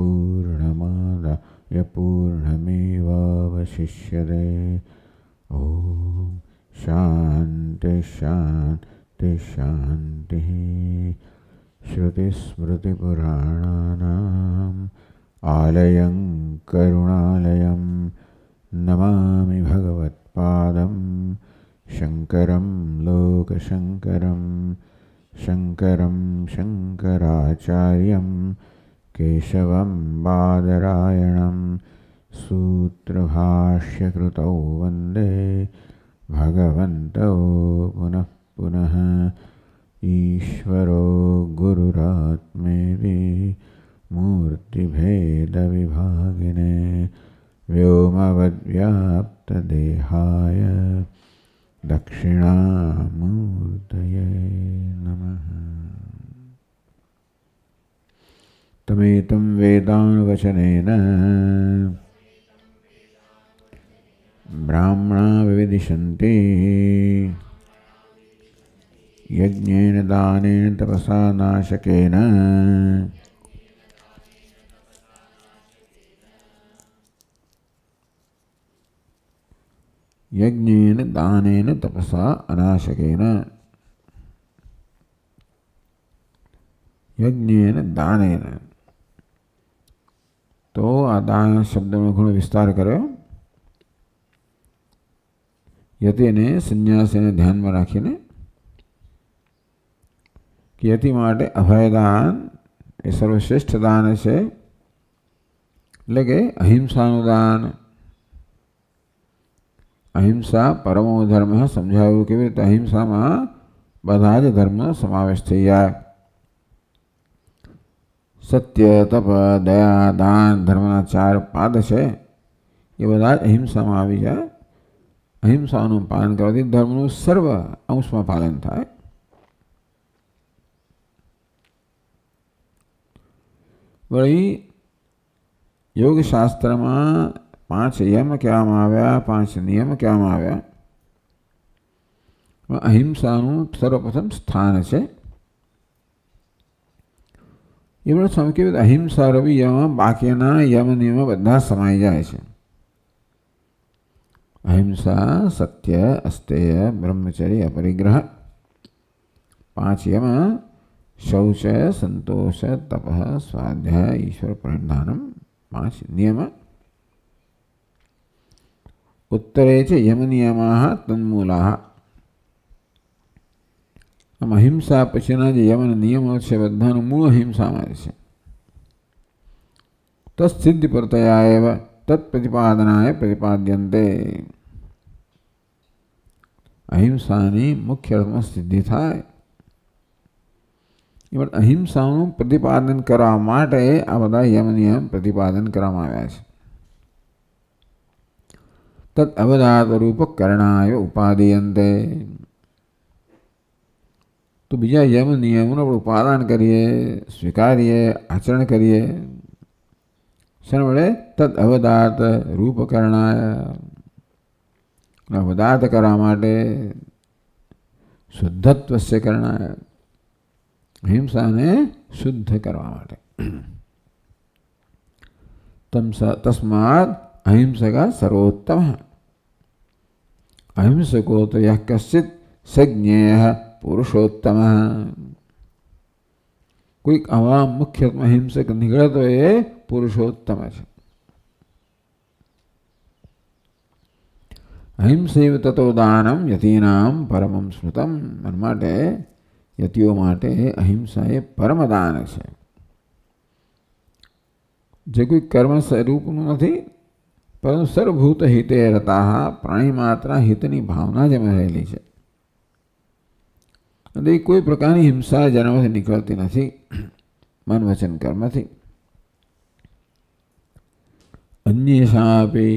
पूर्णमादाय पूर्णमेवावशिष्यते। ॐ शान्ति शान्ति शान्तिः। श्रुतिस्मृतिपुराणानाम् आलयं करुणालयं नमामि भगवत्पादं शङ्करं लोकशङ्करं। शङ्करं शङ्कराचार्यं केशवं बादरायणं सूत्रभाष्यकृतौ वन्दे भगवन्तौ पुनः पुनः। ईश्वरो गुरुरात्मेति मूर्तिभेदविभागिने व्योमवद्व्याप्तदेहाय दक्षिणामूर्तये नमः। तमेतं वेदानुवचनेन ब्राह्मणा विविदिशन्ति। यज्ञेन दानेन तपसा नाशकेन यज्ञेन दानेन तपसा अनाशकेन। यज्ञेन दानेन तो आ दान शब्द में घणो विस्तार कर्यो। यतिने संन्यासीने ध्यान में राखीने कि यति माटे अभयदान ए सर्वश्रेष्ठ दान छे, એટલે કે અહિંસાનું દાન। अहिंसा परमो धर्म समझाव्યું કેવી રીતે અહિંસામાં બધા જ ધર્મનો સમાવેશ થઈ જાય। સત્ય તપ દયા દાન ધર્મના 4 પાદ છે એ બધા અહિંસામાં આવી જાય। અહિંસાનું પાલન કરવાથી ધર્મનું સર્વ અંશમાં પાલન થાય। વળી યોગશાસ્ત્રમાં 5 यम कहेवामां आव्या, 5 नियम कहेवामां आव्या। अहिंसानुं सर्वप्रथम स्थान है। ये बड़ा स्वामी कहे अहिंसा रवि यम बाकीना यम नियम बधा समाई जाए छे। अहिंसा सत्य अस्तेय ब्रह्मचर्य अपरिग्रह 5 यम शौच संतोष तपः स्वाध्याय ईश्वर परिधानम 5 नियम। उत्तरे च यम नियमाः तन्मूलाः। आम अहिंसा पछीना जे यमन नियमो छे बधानुं मूळ अहिंसामां छे। तत्सिद्धि परतया एव तत्प्रतिपादनाय प्रतिपाद्यन्ते। अहिंसानी मुख्य अर्थमां सिद्धि थाय। अहिंसानुं प्रतिपादन करवा माटे आ बधा यम नियम प्रतिपादन करवामां आव्या छे। तत् अवधात रूप करणाय उपादीयन्ते। तो बीजा यम नियमों उपादान करिए स्वीकारिए आचरण करिए शरण वडे तद अवधात रूप करणाय अवधात करवा माटे शुद्धत्व से करणाय अहिंसा ने शुद्ध करवा माटे। तस्मात् अहिंसका सर्वोत्तम। अहिंसको तो यह कश्चित् सज्ञेयः पुरुषोत्तमः। कोई आवा मुख्य अहिंसक निकले तो ये पुरुषोत्तम है। अहिंसैव ततो दानम यतीनां परमं स्मृतम। मन माटे यतिओ माटे अहिंसा ए परम दान है। जे कोई कर्म स्वरूपનું નથી परंतु सर्वभूत हिते रता प्राणी मात्रा हितनी भावना जेमां रहेली छे। कोई प्रकारनी हिंसा जेनामांथी निकळती नथी मन वचन कर्मथी। अन्येषामपि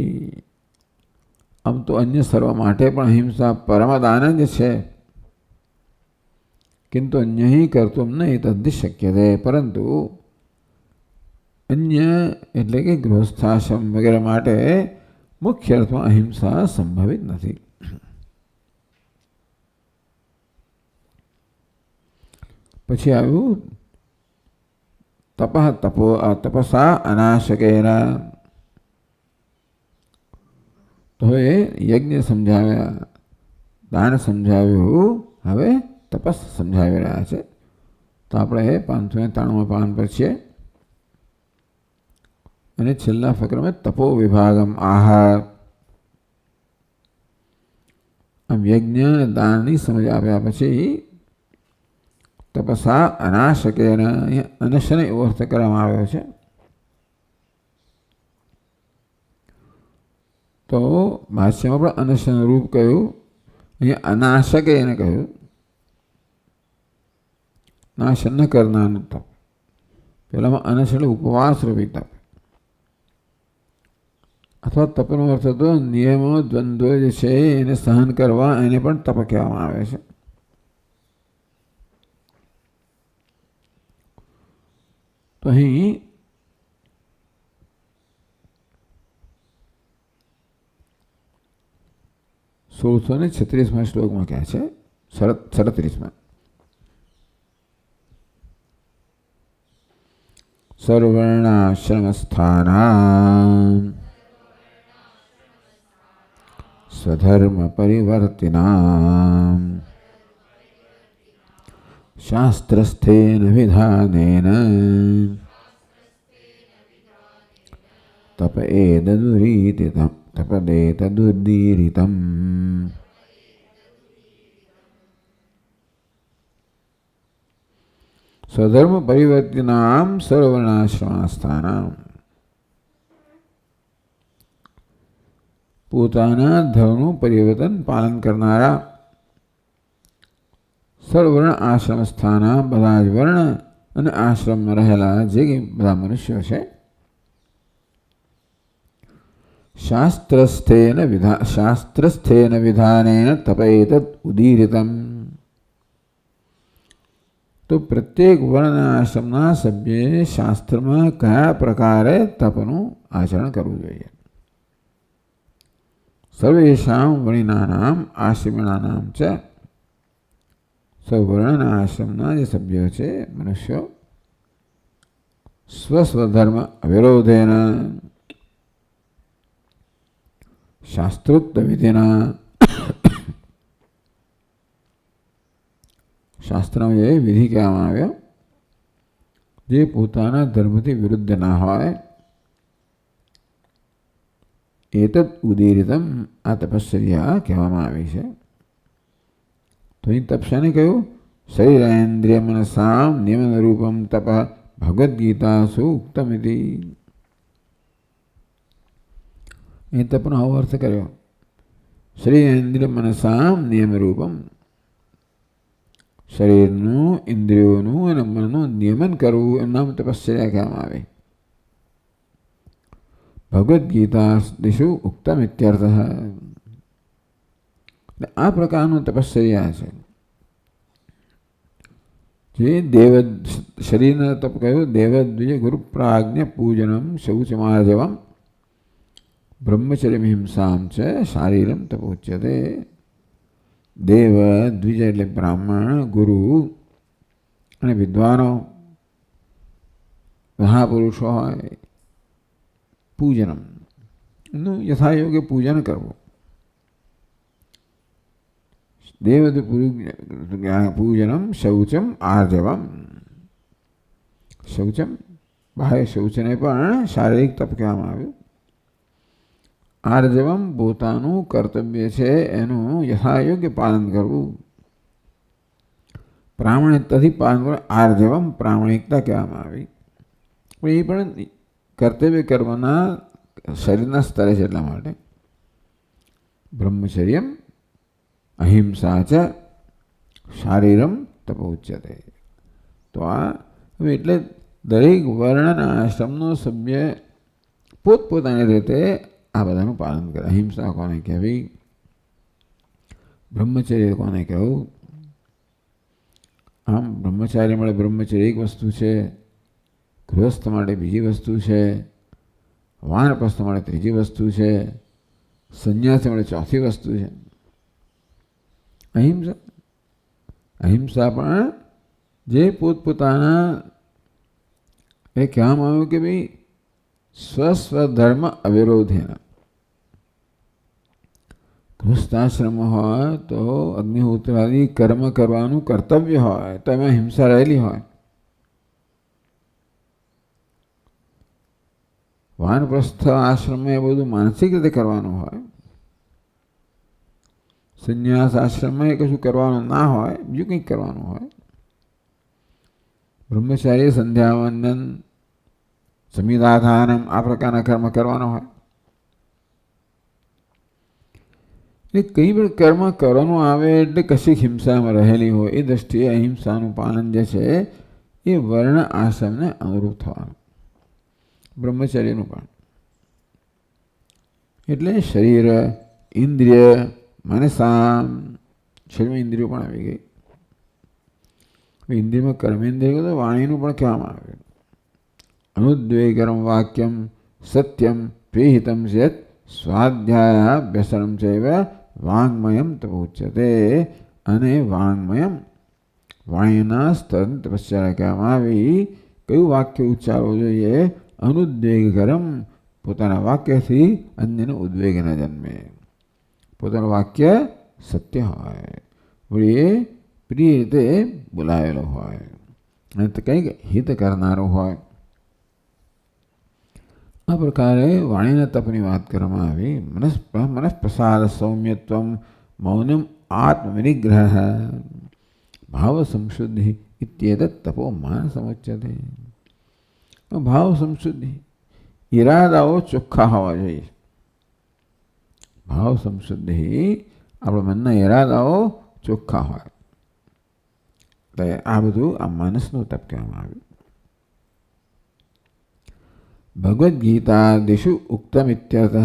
आम तो अन्य सर्व माटे पण अहिंसा परमदान ज छे। किंतु अन्य ही कर्तुं न एतद्धि शक्यते। परंतु अन्य एटले के गृहस्थाश्रम वगैरह माटे मुख्य अर्थमां अहिंसा संभवित नहीं। पछी आव्युं તપઃ તપો તપસા અનાશકેન. તો હવે યજ્ઞ સમજાવ્યા, દાન સમજાવ્યું, હવે તપસ સમજાવી રહ્યા છે. તો આપણે 593 પાન પર છીએ અને છેલ્લા ફકરામાં તપો વિભાગમ આહાર. આમ યજ્ઞ અને દાનની સમજ આપ્યા પછી તપસા અનાશકેન, અનશને એવો અર્થ કરવામાં આવ્યો છે. તો ભાષ્યમાં પણ અનશન રૂપ કહ્યું, અહીંયા અનાશકેન કહ્યું, નાશ ન કરનારનું તપ. પેલામાં અનશન એટલે ઉપવાસ રૂપી તપ, અથવા તપનો અર્થ તો નિયમો દ્વંદ્વ જે છે એને સહન કરવા, એને પણ તપ કહેવામાં આવે છે. તો અહીં 1636 શ્લોકમાં કહે છે, 37માં, સર્વર્ણાશ્રમસ્થાનાં સ્વધર્મ પરિવર્તિનાં શાસ્ત્રસ્થેન વિધાનેન તપેતદુદીરિતમ. સ્વધર્મ પરિવર્તિનામ સર્વર્ણાશ્રમાસ્થાનામ. પોતાના ધર્મનું પરિવર્તન પાલન કરનારા સર્વર્ણ આશ્રમ સ્થાના, બધા જ વર્ણ અને આશ્રમમાં રહેલા જે બધા મનુષ્યો છે, શાસ્ત્રસ્થેન વિધાનેન તપેતદ ઉદીરિતમ. તો પ્રત્યેક વર્ણના આશ્રમના સભ્યએ શાસ્ત્રમાં કયા પ્રકારે તપનું આચરણ કરવું જોઈએ. સર્વેષાં વર્ણિનાનામ આશ્રમિણાનામ ચ. સૌવર્ણના આશ્રમના જે સભ્યો છે મનુષ્યો, સ્વસ્વધર્મ અવિરોધેન શાસ્ત્રોક્ત વિધિના, શાસ્ત્રમાં જે વિધિ કહેવામાં આવ્યો જે પોતાના ધર્મથી વિરુદ્ધ ના હોય, એતદ ઉદીરિતમ, આ તપશ્ચર્યા કહેવામાં આવી છે. તો અહીં તપસ્યાને કહ્યું શરીરેન્દ્રિય મનસામ નિયમન રૂપમ તપ ભગવદ્ ગીતા સૂક્તમિતિ. એ તપનો આવો અર્થ કર્યો, શરીરેન્દ્રિય મનસામ નિયમ રૂપમ, શરીરનું, ઇન્દ્રિયોનું અને મનનું નિયમન કરવું, એમ નામ તપશ્ચર્યા કહેવામાં આવે. ભગવદ્ ગીતા દિશુ ઉક્તમ ઇત્યર્થ. આ પ્રકારનું તપશ્ચર્યા છે જે દેવ શરીરના તપ કહ્યું, દેવદ્વિજ ગુરુ પ્રાજ્ઞ પૂજનમ શૌચમાર્જવમ બ્રહ્મચર્ય હિંસામ છે શારીરમ તપોચ્યતે. દેવ દ્વિજ એટલે બ્રાહ્મણ, ગુરુ અને વિદ્વાનો, મહાપુરુષો હોય, પૂજનમ નું યથાયોગ્ય પૂજન કરવું. દેવ પૂજનમ શૌચમ આર્જવમ. શૌચમ બાહ્ય શૌચને પણ શારીરિક તપ કહેવામાં આવ્યું. આર્જવમ પોતાનું કર્તવ્ય છે એનું યથાયોગ્ય પાલન કરવું. પ્રામાણિકતાથી પાલન કરવું, આર્જવમ પ્રામાણિકતા કહેવામાં આવી. પણ એ પણ કર્તવ્ય કર્મના શરીરના સ્તરે છે, એટલા માટે બ્રહ્મચર્યમ અહિંસા ચ શારીરમ તપોચ્યતે. તો આ હવે એટલે દરેક વર્ણના આશ્રમનો સભ્ય પોતપોતાની રીતે આ બધાનું પાલન કરે. અહિંસા કોને કહેવી, બ્રહ્મચર્ય કોને કહેવું. આમ બ્રહ્મચારી માટે બ્રહ્મચર્ય એક વસ્તુ છે, ગૃહસ્થ માટે બીજી વસ્તુ છે, વાનપ્રસ્થ માટે ત્રીજી વસ્તુ છે, સંન્યાસી માટે ચોથી વસ્તુ છે. અહિંસા, અહિંસા પણ જે પોતપોતાના એ કહેવામાં આવ્યું કે ભાઈ સ્વસ્વધર્મ અવિરોધેના. ગૃહસ્થાશ્રમ હોય તો અગ્નિહોત્રાદી કર્મ કરવાનું કર્તવ્ય હોય તો એમાં હિંસા રહેલી હોય. વાનપ્રસ્થ આશ્રમમાં એ બધું માનસિક રીતે કરવાનું હોય. સંન્યાસ આશ્રમમાં એ કશું કરવાનું ના હોય, બીજું કંઈક કરવાનું હોય. બ્રહ્મચારી સંધ્યાવંદન સમિદાધાનમ આ પ્રકારના કર્મ કરવાનો હોય. એટલે કંઈ પણ કર્મ કરવાનું આવે એટલે કશીક હિંસામાં રહેલી હોય. એ દ્રષ્ટિએ અહિંસાનું પાલન જે છે એ વર્ણ આશ્રમને અનુરૂપ થવાનું. બ્રહ્મચર્યનું પણ. એટલે શરીર, ઇન્દ્રિય, મનસા, શરીરમાં ઇન્દ્રિયો પણ આવી ગઈ. ઇન્દ્રિયમાં કર્મેન્દ્રિય તો વાણીનું પણ કહેવામાં આવે. અનુદ્વેગરમ વાક્યમ સત્યમ પ્રેહિતમ ચેત સ્વાધ્યાય વ્યસનમ ચૈવ વાંગ્મયમ તપોચ્યતે. અને વાંગ્મયમ વાણીના સ્તર તપસ્યા કહેવામાં આવી. કયું વાક્ય ઉચ્ચારવું જોઈએ? અનુદ્વેગરમ, પોતાના વાક્યથી અન્યનો ઉદ્વેગ ન જન્મે. પોતાનું વાક્ય સત્ય હોય, વળી એ પ્રિય રીતે બોલાયેલો હોય અને કંઈક હિત કરનારો હોય. આ પ્રકારે વાણીના તપની વાત કરવામાં આવી. મનઃપ્રસાદ સૌમ્યત્વમ મૌનમ આત્મવિનિગ્રહ ભાવ સંશુદ્ધિ ઇત્યેતત તપો માનસમુચ્યતે. ભાવ સંશુદ્ધિ, ઈરાદાઓ ચોખ્ખા હોવા જોઈએ. ભાવ સંશુદ્ધિ, આપણા મનના ઈરાદાઓ ચોખ્ખા હોય. એટલે આ બધું આ માનસનું તપ કહેવામાં આવ્યું. ભગવદ્ ગીતાદિષુ ઉક્તમ ઇત્યર્થ.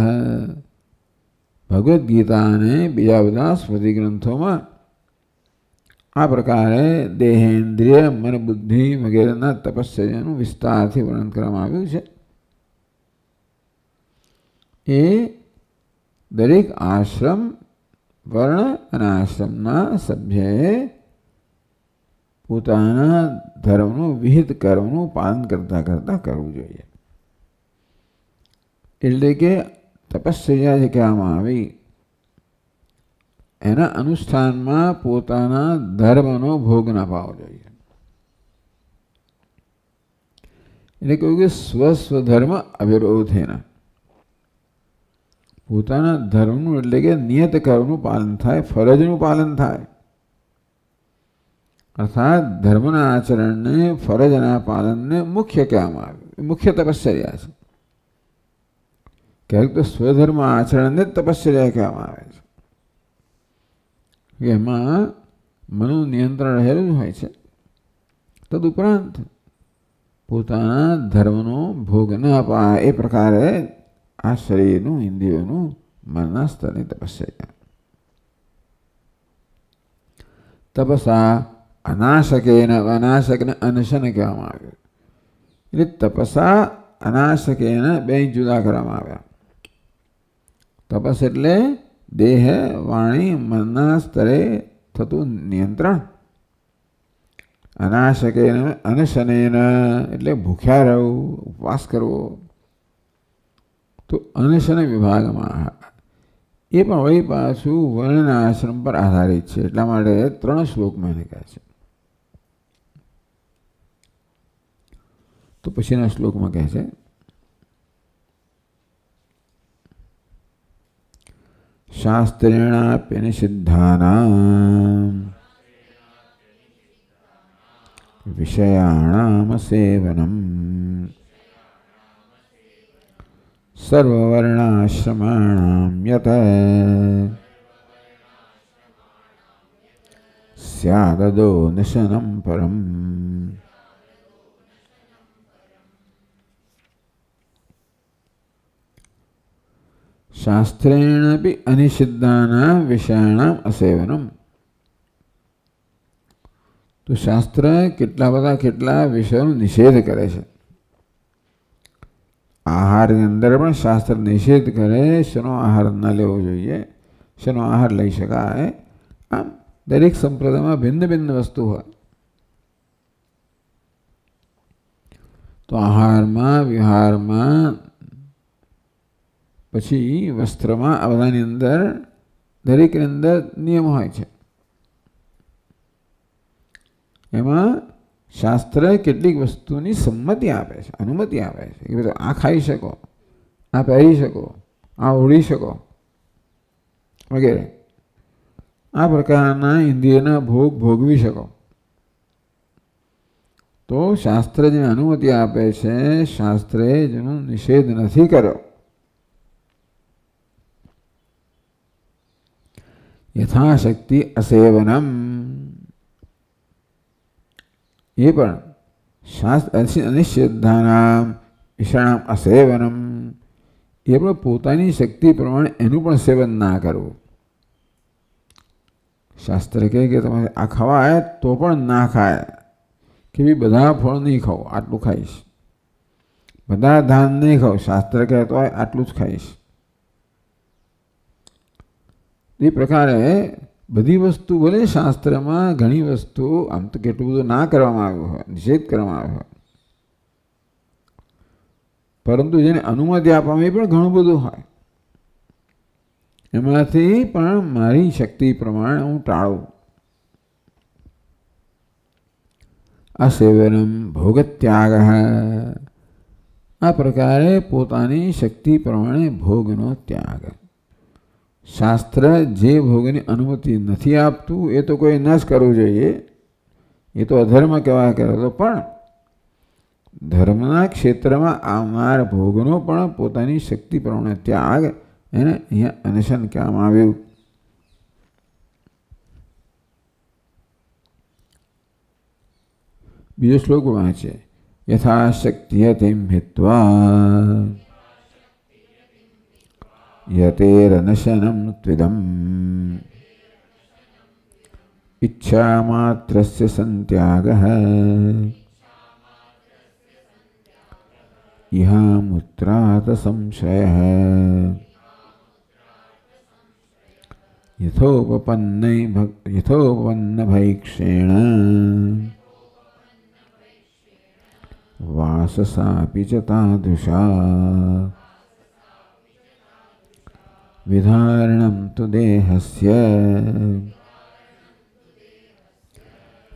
ભગવદ્ ગીતા અને બીજા બધા સ્મૃતિ ગ્રંથોમાં આ પ્રકારે દેહેન્દ્રિય, મન, બુદ્ધિ વગેરેના તપશ્ચર્યાનું વિસ્તારથી વર્ણન કરવામાં આવ્યું છે. એ દરેક આશ્રમ, વર્ણ અને આશ્રમના સભ્યએ પોતાના ધર્મનું વિહિત કર્મનું પાલન કરતાં કરતાં કરવું જોઈએ. એટલે કે તપશ્ચર્યા જે કહેવામાં આવી એના અનુષ્ઠાનમાં પોતાના ધર્મનો ભોગ ના પાવો જોઈએ. એટલે કહ્યું કે સ્વસ્વધર્મ અવિરોધેના. પોતાના ધર્મનું એટલે કે નિયત કર્મનું પાલન થાય, ફરજનું પાલન થાય. અર્થાત ધર્મના આચરણને, ફરજના પાલનને મુખ્ય કહેવામાં આવ્યું. મુખ્ય તપશ્ચર્યા છે. ક્યારેક તો સ્વધર્મ આચરણને જ તપશ્ચર્યા કહેવામાં આવે છે. એમાં મનનું નિયંત્રણ રહેલું હોય છે. તદુપરાંત પોતાના ધર્મનો ભોગ ન અપાય એ પ્રકારે આ શરીરનું, ઇન્દ્રિયોનું, મનના સ્તરની તપસ્યા. તપસા અનાશકેન, અનાશકને અનશન કહેવામાં આવ્યું. એટલે તપસા અનાશકેન બે જુદા કરવામાં આવ્યા. તપસ એટલે દેહ, વાણી, મનના સ્તરે થતું નિયંત્રણ. અનાશકેન અનશનેન એટલે ભૂખ્યા રહેવું, ઉપવાસ કરવો. તો અનશન વિભાગમાં એ પણ વળી પાછું વર્ણ આશ્રમ પર આધારિત છે. એટલા માટે 3 શ્લોકમાં એને કહે છે. તો પછીના શ્લોકમાં કહે છે શાસ્ત્રેણાપ્ય નિષિદ્ધાનામ વિષયાણામ સેવનમ સર્વવર્ણાશ્રમાણામ યત સ્યાદદો નિશનમ પરમ. શાસ્ત્રેણાપી અનિષિદ્ધાનામ વિષયાણામ અસેવનમ. તો શાસ્ત્ર કેટલા વિષયોનો નિષેધ કરે છે. આહારની અંદર પણ શાસ્ત્ર નિષેધ કરે, શેનો આહાર ન લેવો જોઈએ, શેનો આહાર લઈ શકાય. આમ દરેક સંપ્રદાયમાં ભિન્ન ભિન્ન વસ્તુ હોય. તો આહારમાં, વિહારમાં, પછી વસ્ત્રમાં, આ બધાની અંદર દરેકની અંદર નિયમ હોય છે. એમાં શાસ્ત્ર કેટલીક વસ્તુની સંમતિ આપે છે, અનુમતિ આપે છે કે બધું આ ખાઈ શકો, આ પહેરી શકો, આ ઓઢી શકો વગેરે. આ પ્રકારના ઇન્દ્રિયના ભોગ ભોગવી શકો. તો શાસ્ત્ર જેને અનુમતિ આપે છે, શાસ્ત્રે જેનો નિષેધ નથી કર્યો. યથાશક્તિ અસેવનમ, એ પણ શાસ્ત્ર અનિષેધાનામ વિષાણામ અસેવનમ, એ પણ પોતાની શક્તિ પ્રમાણે એનું પણ સેવન ના કરવું. શાસ્ત્ર કહે કે તમારે આ ખવાય તો પણ ના ખાય, કે ભાઈ બધા ફળ નહીં ખાઓ, આટલું ખાઈશ, બધા ધાન નહીં ખાઓ, શાસ્ત્ર કહેતો હોય આટલું જ ખાઈશ. એ પ્રકારે બધી વસ્તુ, ભલે શાસ્ત્રમાં ઘણી વસ્તુ આમ તો કેટલું બધું ના કરવામાં આવ્યું હોય, નિષેધ કરવામાં આવ્યો હોય, પરંતુ જેને અનુમતિ આપવામાં એ પણ ઘણું બધું હોય. એમાંથી પણ મારી શક્તિ પ્રમાણે હું ટાળું. અસેવનમ ભોગત્યાગ, આ પ્રકારે પોતાની શક્તિ પ્રમાણે ભોગનો ત્યાગ. શાસ્ત્ર જે ભોગની અનુમતિ નથી આપતું એ તો કોઈ ન જ કરવું જોઈએ, એ તો અધર્મ કહેવાય કરેલો. પણ ધર્મના ક્ષેત્રમાં આવનાર ભોગનો પણ પોતાની શક્તિ પ્રમાણે ત્યાગ, એને અહીંયા અનશન કહેવામાં આવ્યું. બીજો શ્લોક વાંચે. યથાશક્તિયતિમ હિત્વા યતેરનશનમ ત્વિદમ ઇચ્છામાત્રસ્ય સંત્યાગઃ ઇહામુત્રાત સંશયઃ યથોપપન્ન ભૈક્ષેણ વાસસાપી ચ તાદૃશા વિધારણમ તુ દેહસ્ય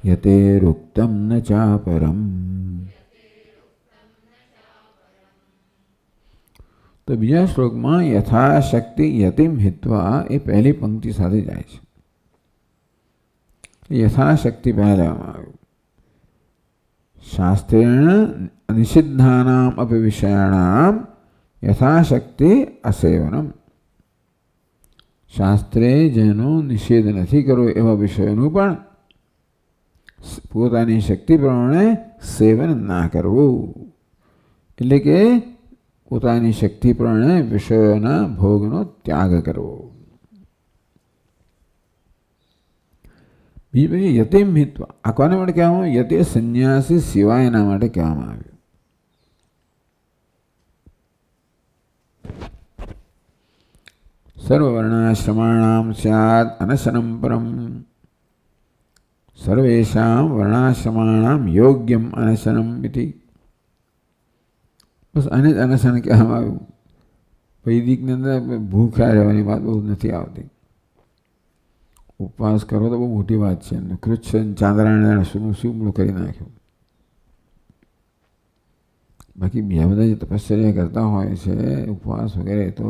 યતેરુક્તમ ન ચાપરમ. તો બીજા શ્લોકમાં યથાશક્તિ યતિમ હિત્વા એ પહેલી પંક્તિ સાથે જાય છે. યથાશક્તિ પહેલા લેવામાં આવ્યું. શાસ્ત્રેણ નિષિદ્ધાનામ અપી વિષયાણામ યથાશક્તિ અસેવનમ, શાસ્ત્રે જેનો નિષેધ નથી કરવો એવા વિષયોનું પણ પોતાની શક્તિ પ્રમાણે સેવન ના કરવું. એટલે કે પોતાની શક્તિ પ્રમાણે વિષયોના ભોગનો ત્યાગ કરવો. બીજી પછી યતિમ હિત્વા, આ કોને માટે કહેવામાં આવ્યું? યતે સંન્યાસી સિવાયના માટે કહેવામાં આવ્યું. સર્વવર્ણાશ્રમાણામ સ્યાદ અનશનમ પરમ, સર્વેષામ વર્ણાશ્રમાણામ યોગ્યમ અનશનમ ઇતિ. બસ આને જ અનશન કહેવામાં આવ્યું. વૈદિકની અંદર ભૂખ્યા રહેવાની વાત બહુ નથી આવતી. ઉપવાસ કરો તો બહુ મોટી વાત છે. કૃચ્છ ચાંદ્રાયણ શું કરી નાખ્યું. બાકી બીજા બધા જે તપશ્ચર્યા કરતા હોય છે, ઉપવાસ વગેરે, તો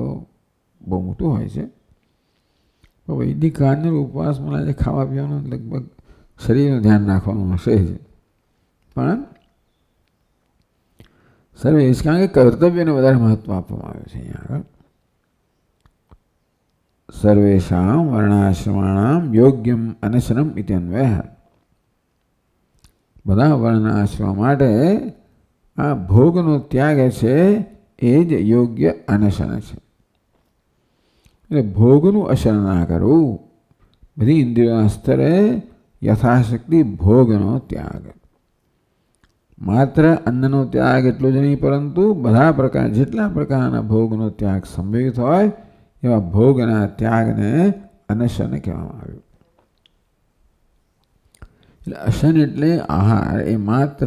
બહુ મોટું હોય છે. પણ વૈદિક કાળનો ઉપવાસ મને ખાવા પીવાનું લગભગ શરીરનું ધ્યાન રાખવાનું હશે જ. પણ સર્વે કારણ કે કર્તવ્યને વધારે મહત્વ આપવામાં આવ્યું છે અહીંયા આગળ. સર્વેષામ વર્ણાશ્રમાણામ યોગ્યમ અનશનમ ઇતિ અન્વયઃ, બધા વર્ણ આશ્રમ માટે આ ભોગનો ત્યાગ છે એ જ યોગ્ય અનશન છે. એટલે ભોગનું અસર ના કરવું. બધી ઇન્દ્રિયોના સ્તરે યથાશક્તિ ભોગનો ત્યાગ. માત્ર અન્નનો ત્યાગ એટલો જ નહીં, પરંતુ બધા પ્રકાર, જેટલા પ્રકારના ભોગનો ત્યાગ સંભવિત હોય એવા ભોગના ત્યાગને અનશન કહેવામાં આવ્યું. એટલે અશન એટલે આહાર, એ માત્ર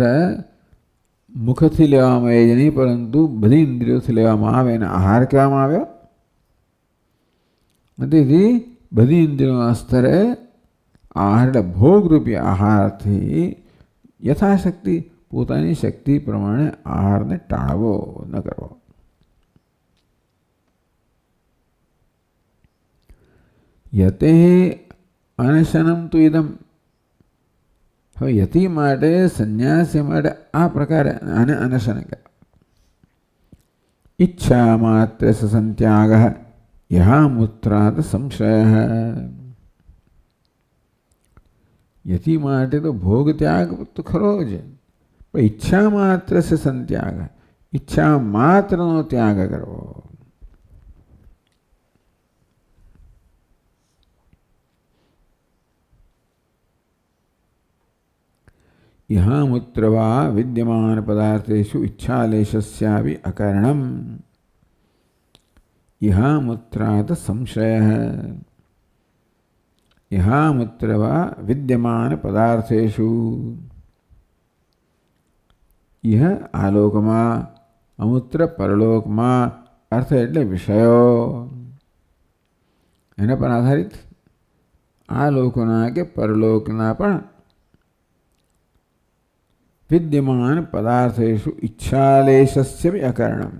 મુખથી લેવામાં આવે જ નહીં, પરંતુ બધી ઇન્દ્રિયોથી લેવામાં આવે એને આહાર કહેવામાં આવ્યો. તેથી બધી ઇન્દ્રિયોના સ્તરે આહાર એટલે ભોગરૂપી આહારથી યથાશક્તિ પોતાની શક્તિ પ્રમાણે આહારને ટાળવો ન કરવો. યતે અનશનમ તુ ઇદમ. હવે યતિ માટે સંન્યાસી માટે આ પ્રકારે આને અનશન કહે. ઈચ્છા માત્ર સંત્યાગ યહામૂત્રાત સંશય. યતિ માટે તો ભોગ ત્યાગ તો ખરો છે, પણ ઈચ્છા માત્ર સે સંત્યાગ, ઈચ્છા માત્રનો ત્યાગ કરવો. યહામૂત્ર વા વિદ્યમાન પદાર્થેષુ ઈચ્છાલેશસ્યાપિ અકરણમ. યહામૂત્રાત સંશય. યહામૂત્ર વા વિદ્યમાન પદાર્થેષુ. યહ આલોકમાં, અમૂત્ર પરલોકમાં. અર્થ એટલે વિષયો, એના પર આધારિત આ લોકના કે પરલોકના પણ વિદ્યમાન પદાર્થેષુ ઈચ્છાલેશસ્ય અકરણમ.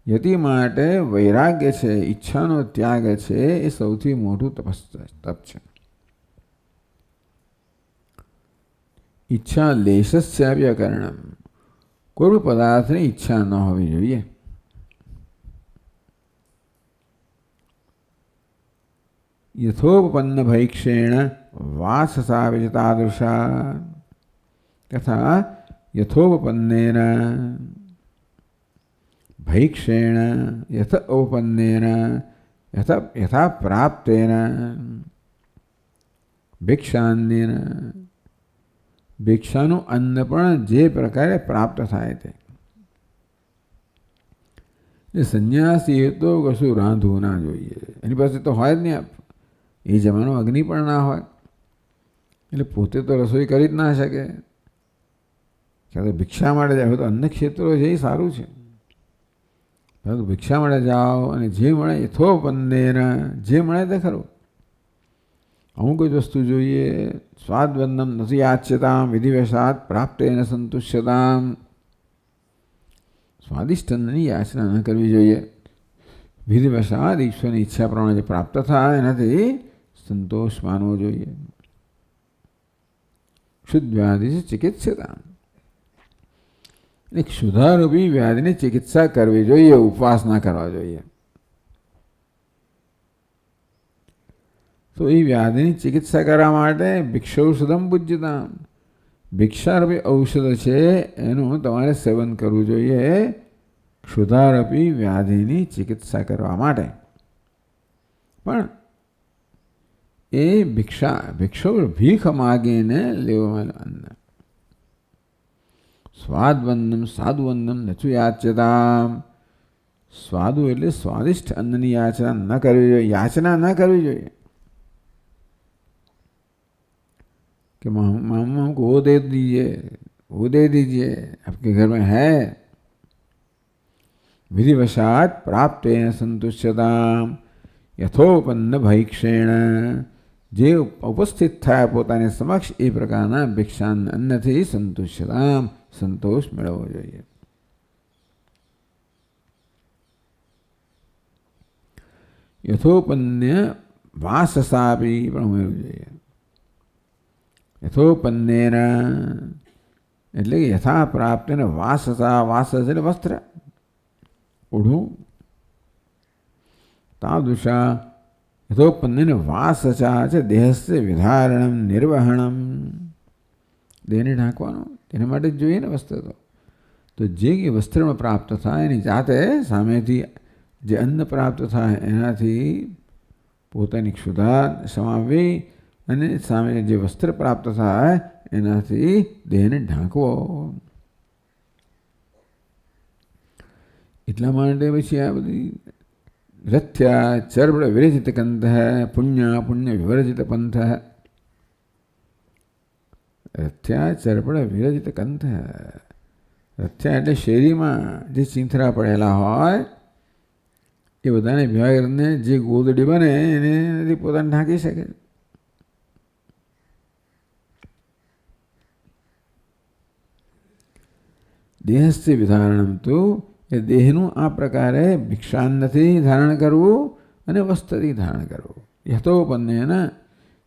યતિ માટે વૈરાગ્ય છે, ઈચ્છાનો ત્યાગ છે, એ સૌથી મોટું તપ છે. ઈચ્છા લેશસ્ય અકરણમ. કોઈ પદાર્થની ઈચ્છા ન હોવી જોઈએ. યથોપન્ન ભૈક્ષેણ વાસસા વિજતાદૃશા તથા યથોપન્નેન ભૈક્ષેણ યથ ઔપન્નેન યથા પ્રાપ્તેન ભિક્ષાન્નેન. ભિક્ષાનું અન્ન પણ જે પ્રકારે પ્રાપ્ત થાય તે. સંન્યાસી તો કશું રાંધવું ના જોઈએ, એની પાસે તો હોય જ નહીં. એ જમાનો અગ્નિ પણ ના હોય, એટલે પોતે તો રસોઈ કરી જ ના શકે. ક્યાં તો ભિક્ષા માટે જાય તો અન્ન ક્ષેત્રો છે એ સારું છે, પરંતુ ભિક્ષા માટે જાઓ અને જે મળે યથોપન્નેન, જે મળે તે ખરું. અમુક જ વસ્તુ જોઈએ. સ્વાદવંદમ નથી યાચ્યતામ વિધિવશાત પ્રાપ્તેન સંતુષ્યતામ. સ્વાદિષ્ટ અન્નની યાચના ન કરવી જોઈએ. વિધિવશાત ઈશ્વરની ઈચ્છા પ્રમાણે જે પ્રાપ્ત થાય એનાથી સંતોષ માનવો જોઈએ. ક્ષુદ્ર વ્યાધિ ચિકિત્સતા. એટલે ક્ષુધારૂપી વ્યાધિની ચિકિત્સા કરવી જોઈએ, ઉપવાસ ના કરવા જોઈએ. તો એ વ્યાધિની ચિકિત્સા કરવા માટે ભિક્ષૌષધમ પૂજ્યતા. ભિક્ષારૂપી ઔષધ છે એનું તમારે સેવન કરવું જોઈએ ક્ષુધારૂપી વ્યાધિની ચિકિત્સા કરવા માટે. પણ એ ભિક્ષો ભીખ માગીને લેવામાં અન્ન. સ્વાદવંદમ સાધુવંદમ નચુ યાચ્યતા. સ્વાદુ એટલે સ્વાદિષ્ટ અન્નની યાચના ન કરવી જોઈએ. યાચના ન કરવી જોઈએ कि मामा हमको वो दे दीजिए, वो दे दीजिए, आपके घर में है. विधिवशात प्राप्त संतुष्यताम यथोपन्न भैक्षेण. જે ઉપસ્થિત થાય પોતાની સમક્ષ એ પ્રકારના ભિક્ષાન અન્નથી સંતુષ્યતામ, સંતોષ મેળવવો જોઈએ. યથોપન્ય વાસસાપી પણ ઉમેરવું જોઈએ. યથોપન્નેન એટલે યથા પ્રાપ્ત ને વાસસા. વાસ એટલે વસ્ત્ર, ઓઢું. તાદૃશા યથોપન્નેન વાસસા છે દેહસ્ય વિધારણમ નિર્વહણમ. દેહને ઢાંકવાનું તેના માટે જ જોઈએ ને વસ્ત્ર. તો જે વસ્ત્રમાં પ્રાપ્ત થાય એની જાતે સામેથી જે અન્ન પ્રાપ્ત થાય એનાથી પોતાની ક્ષુધા સમાવવી અને સામે જે વસ્ત્ર પ્રાપ્ત થાય એનાથી દેહને ઢાંકવો. એટલા માટે પછી આ બધી રથ્યા ચર્બળ વિરજિત કંથ પુણ્ય પુણ્ય વિવર્જિત પંથ. રથ્યા ચરપડ વિરજિત કંથ. રથ્યા એટલે શેરીમાં જે ચીંથરા પડેલા હોય એ બધાને ભેગા કરીને જે ગોદડી બને એને પોતાને ઢાંકી શકે. દેહસ્ય વિધારણમ તો એ દેહનું આ પ્રકારે ભિક્ષાન્નથી ધારણ કરવું અને વસ્ત્રથી ધારણ કરવું. યથોપન્નેના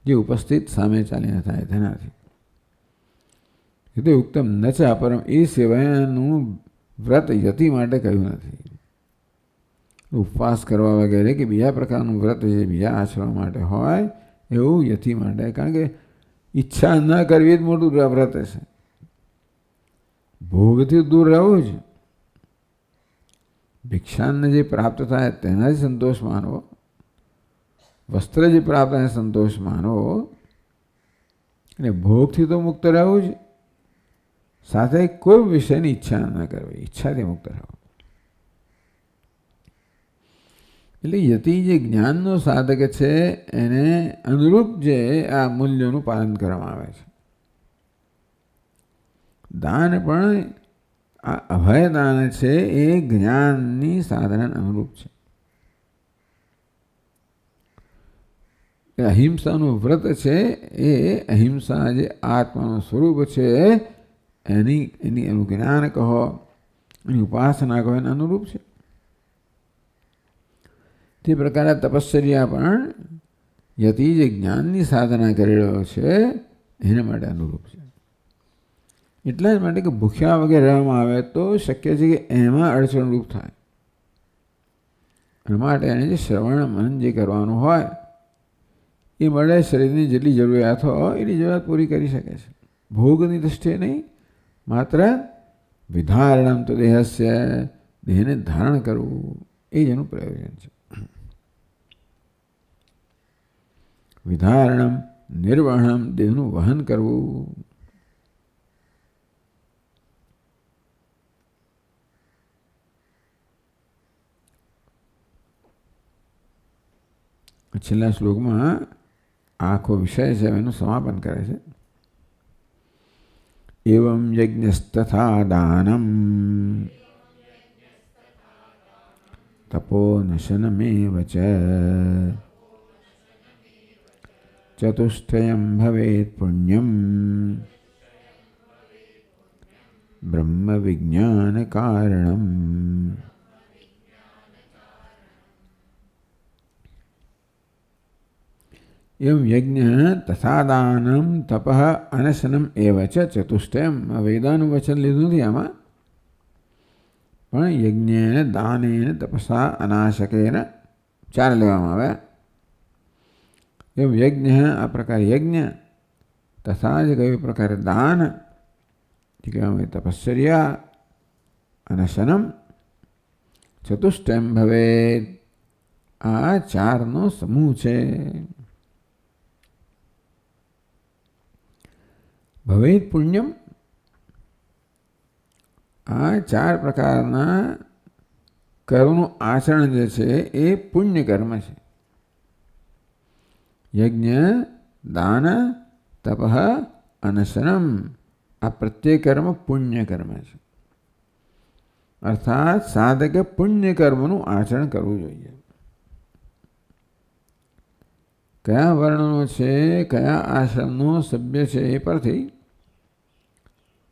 જે ઉપસ્થિત સામે ચાલીને થાય તેનાથી. એ તો ઉત્તમ ન છે પરમ એ સિવાયનું વ્રત યતિ માટે કહ્યું નથી. ઉપવાસ કરવા વગેરે કે બીજા પ્રકારનું વ્રત જે બીજા આશ્રમ માટે હોય એવું યતિ માટે. કારણ કે ઈચ્છા ન કરવી જ મોટું વ્રત છે. ભોગથી દૂર રહેવું જ. ભિક્ષાને જે પ્રાપ્ત થાય તેનાથી સંતોષ માનવો, વસ્ત્ર જે પ્રાપ્ત થાય સંતોષ માનવો અને ભોગથી તો મુક્ત રહેવું જ. સાથે કોઈ વિષયની ઈચ્છા ન કરવી, ઈચ્છાથી મુક્ત રહેવું. એટલે યતિ જે જ્ઞાનનો સાધક છે એને અનુરૂપ જે આ મૂલ્યોનું પાલન કરવામાં આવે છે. દાન પણ આ અભય દાન છે એ જ્ઞાનની સાધના અનુરૂપ છે. અહિંસાનું વ્રત છે એ અહિંસા જે આત્માનું સ્વરૂપ છે એની અનુજ્ઞાન કહો, એની ઉપાસના કહો એને અનુરૂપ છે. તે પ્રકારે તપશ્ચર્યા પણ યતિ જે જ્ઞાનની સાધના કરી રહ્યો છે એના માટે અનુરૂપ છે. એટલા જ માટે કે ભૂખ્યા વગેરે રહેવામાં આવે તો શક્ય છે કે એમાં અડચણરૂપ થાય. એના માટે એને જે શ્રવણ મનન જે કરવાનું હોય એ મળે શરીરની જેટલી જરૂરિયાત હોય એટલી જરૂરિયાત પૂરી કરી શકે છે. ભોગની દૃષ્ટિએ નહીં, માત્ર વિધારણમ તો દેહસ્ય, દેહને ધારણ કરવું એ જ એનું પ્રયોજન છે. વિધારણમ નિર્વહણમ, દેહનું વહન કરવું. છેલ્લા શ્લોકમાં આખો વિષય છે એનું સમાપન કરે છે. એવં યજ્ઞસ્તથા દાનમ તપો નશનમેવ ચ ચતુષ્ટયમ ભવેત પુણ્યમ બ્રહ્મ વિજ્ઞાન કારણમ. એમ યજ્ઞ તથા દાનમ તપ અનશનમ એવ ચ ચતુષ્ટયમ. વેદાનું વચન લીધું નથી આમાં, પણ યજ્ઞેન દાનેન તપસા અનાશકેન ચાર લેવામાં આવે. એમ યજ્ઞ આ પ્રકારે યજ્ઞ, તથા જ કયું પ્રકારે દાન, કહેવામાં તપશ્ચર્યા, અનશનમ, ચતુષ્ટયમ ભવેત. આ ચારનો સમૂહ છે. ભવેત પુણ્યમ, આ ચાર પ્રકારના કર્મનું આચરણ જે છે એ પુણ્ય કર્મ છે. યજ્ઞ, દાન, તપ, અનશનમ આ પ્રત્યેક કર્મ પુણ્ય કર્મ છે. અર્થાત સાધકે પુણ્ય કર્મનું આચરણ કરવું જોઈએ. કયા વર્ણનો છે, કયા આશ્રમનો સભ્ય છે એ પરથી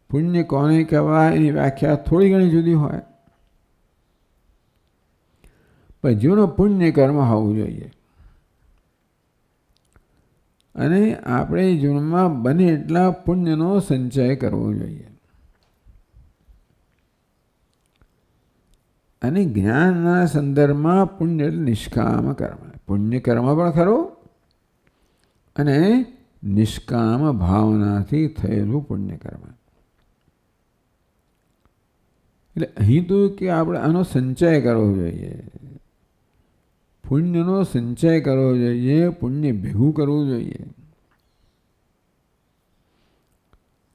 પુણ્ય કોને કહેવાય એની વ્યાખ્યા થોડી ઘણી જુદી હોય, પણ જેનું પુણ્ય કર્મ હોવું જોઈએ. અને આપણે જીવનમાં બને એટલા પુણ્યનો સંચય કરવો જોઈએ. અને જ્ઞાનના સંદર્ભમાં પુણ્ય એટલે નિષ્કામ કર્મ. પુણ્ય કર્મ પણ ખરો અને નિષ્કામ ભાવનાથી થયેલું પુણ્ય કર્મ. એટલે અહીં તો કે આપણે આનો સંચય કરવો જોઈએ, પુણ્યનો સંચય કરવો જોઈએ, પુણ્ય ભેગું કરવું જોઈએ.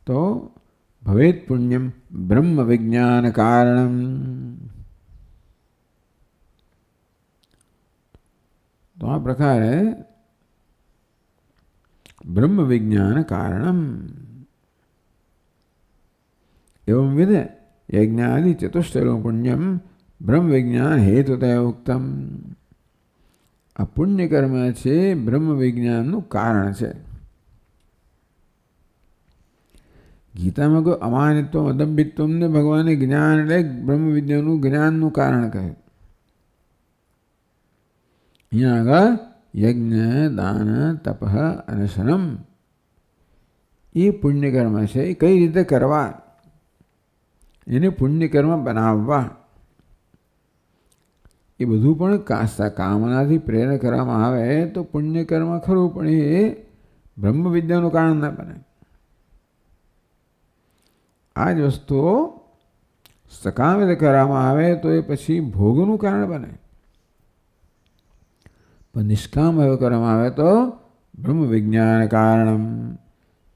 તો ભવેત પુણ્યમ બ્રહ્મ વિજ્ઞાન કારણમ. તો આ પ્રકારે બ્રહ્મ વિજ્ઞાન કારણમ एवं विध यज्ञादि चतुष्टयं पुण्यम ब्रह्म विज्ञान हेतुतया उक्तम। आ पुण्य कर्म છે બ્રહ્મ વિજ્ઞાનનું કારણ છે. ગીતામાં કોઈ અમાનિત્વ અદંભિત્વને ભગવાને જ્ઞાન એટલે બ્રહ્મ વિદ્યાનું જ્ઞાનનું કારણ કહ્યું. અહીંયા આગળ યજ્ઞ દાન તપ અને શનમ એ પુણ્યકર્મ છે. એ કઈ રીતે કરવા, એને પુણ્યકર્મ બનાવવા, એ બધું પણ કામનાથી પ્રેરણા કરવામાં આવે તો પુણ્યકર્મ ખરું, પણ એ બ્રહ્મ વિદ્યાનું કારણ ના બને. આ જ વસ્તુઓ સકામ રીતે કરવામાં આવે તો એ પછી ભોગનું કારણ બને, પણ નિષ્કામ એવો કરવામાં આવે તો બ્રહ્મ વિજ્ઞાન કારણમ,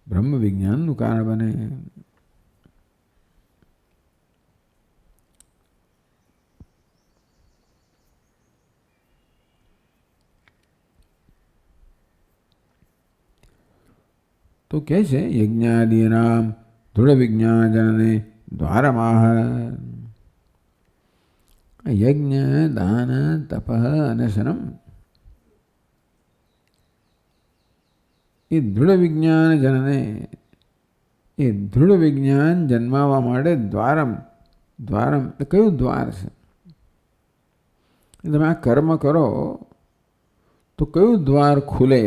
બ્રહ્મ વિજ્ઞાનનું કારણ બને. તો કહે છે યજ્ઞાદીનામ દૃઢ વિજ્ઞાન જનને દ્વારમાહ. યજ્ઞ દાન તપ અને શનમ એ દૃઢ વિજ્ઞાન જનને, એ દૃઢ વિજ્ઞાન જન્માવા માટે દ્વારમ, દ્વારમ એ કયું દ્વાર છે? તમે આ કર્મ કરો તો કયું દ્વાર ખુલે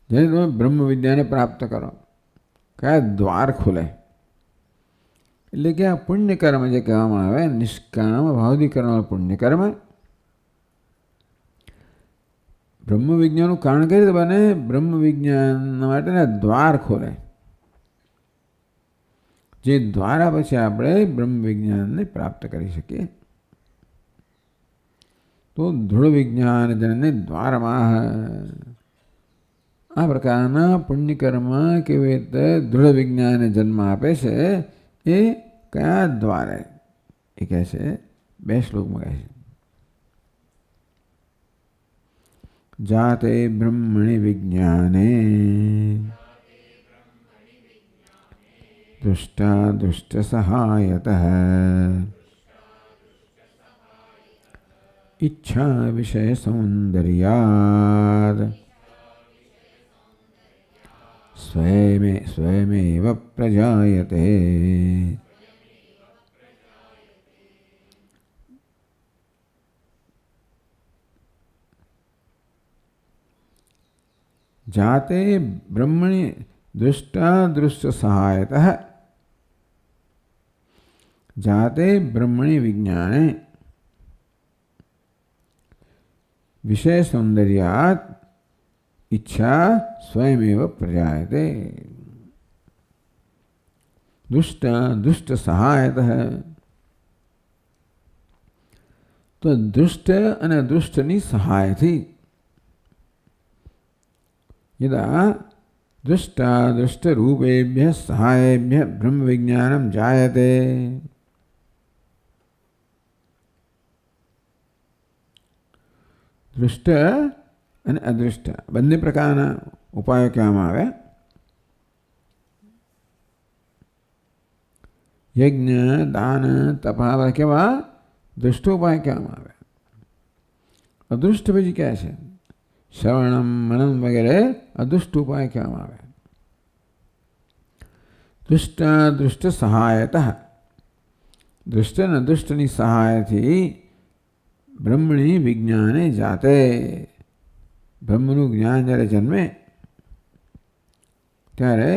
જેને તમે બ્રહ્મ વિદ્યાને પ્રાપ્ત કરો? કયા દ્વાર ખુલે? એટલે કે આ પુણ્યકર્મ જે કહેવામાં આવે નિષ્કામ ભાવથી કરવાનું પુણ્યકર્મ બ્રહ્મ વિજ્ઞાનનું કારણ કઈ રીતે બને? બ્રહ્મ વિજ્ઞાન માટેના દ્વાર ખોલે, જે દ્વારા પછી આપણે બ્રહ્મ વિજ્ઞાનને પ્રાપ્ત કરી શકીએ. તો દૃઢ વિજ્ઞાન જનને દ્વારમાં આ પ્રકારના પુણ્યકર્મ કેવી રીતે દૃઢ વિજ્ઞાનને જન્મ આપે છે એ કયા દ્વારે એ કહે છે. 2 શ્લોકમાં કહે છે જાતે બ્રહ્મણિ વિજ્ઞાને દુષ્ટા દુષ્ટ સહાયતઃ ઈચ્છા વિષય સૌંદર્યાદ સ્વયમેવ પ્રજાયતે. જાતે બ્રહ્મણિ દૃષ્ટા દૃષ્ટ સહાયતઃ જાતે બ્રહ્મણિ વિજ્ઞાને વિષય સૌંદર્યાત ઈચ્છા સ્વયમેવ પ્રજાયતે. દુષ્ટ દુષ્ટ સહાયતઃ તો દુષ્ટ અને દુષ્ટની સહાયથી यदा दृष्टा दृष्ट रूपेभ्य सहायेभ्य ब्रह्म विज्ञानम जायते. दृष्ट અને અદૃષ્ટ બંને પ્રકારના ઉપાયો કહેવામાં આવે. યજ્ઞ દાન તપ કેવા દૃષ્ટ ઉપાય કહેવામાં આવે. અદૃષ્ટ પછી ક્યાં છે? શ્રવણમ મનન વગેરે અદુષ્ટ ઉપાય કહેવામાં આવે. દુષ્ટ દુષ્ટ સહાયતઃ દુષ્ટ અને દુષ્ટની સહાયથી બ્રહ્મણી વિજ્ઞાને જાતે બ્રહ્મનું જ્ઞાન જ્યારે જન્મે ત્યારે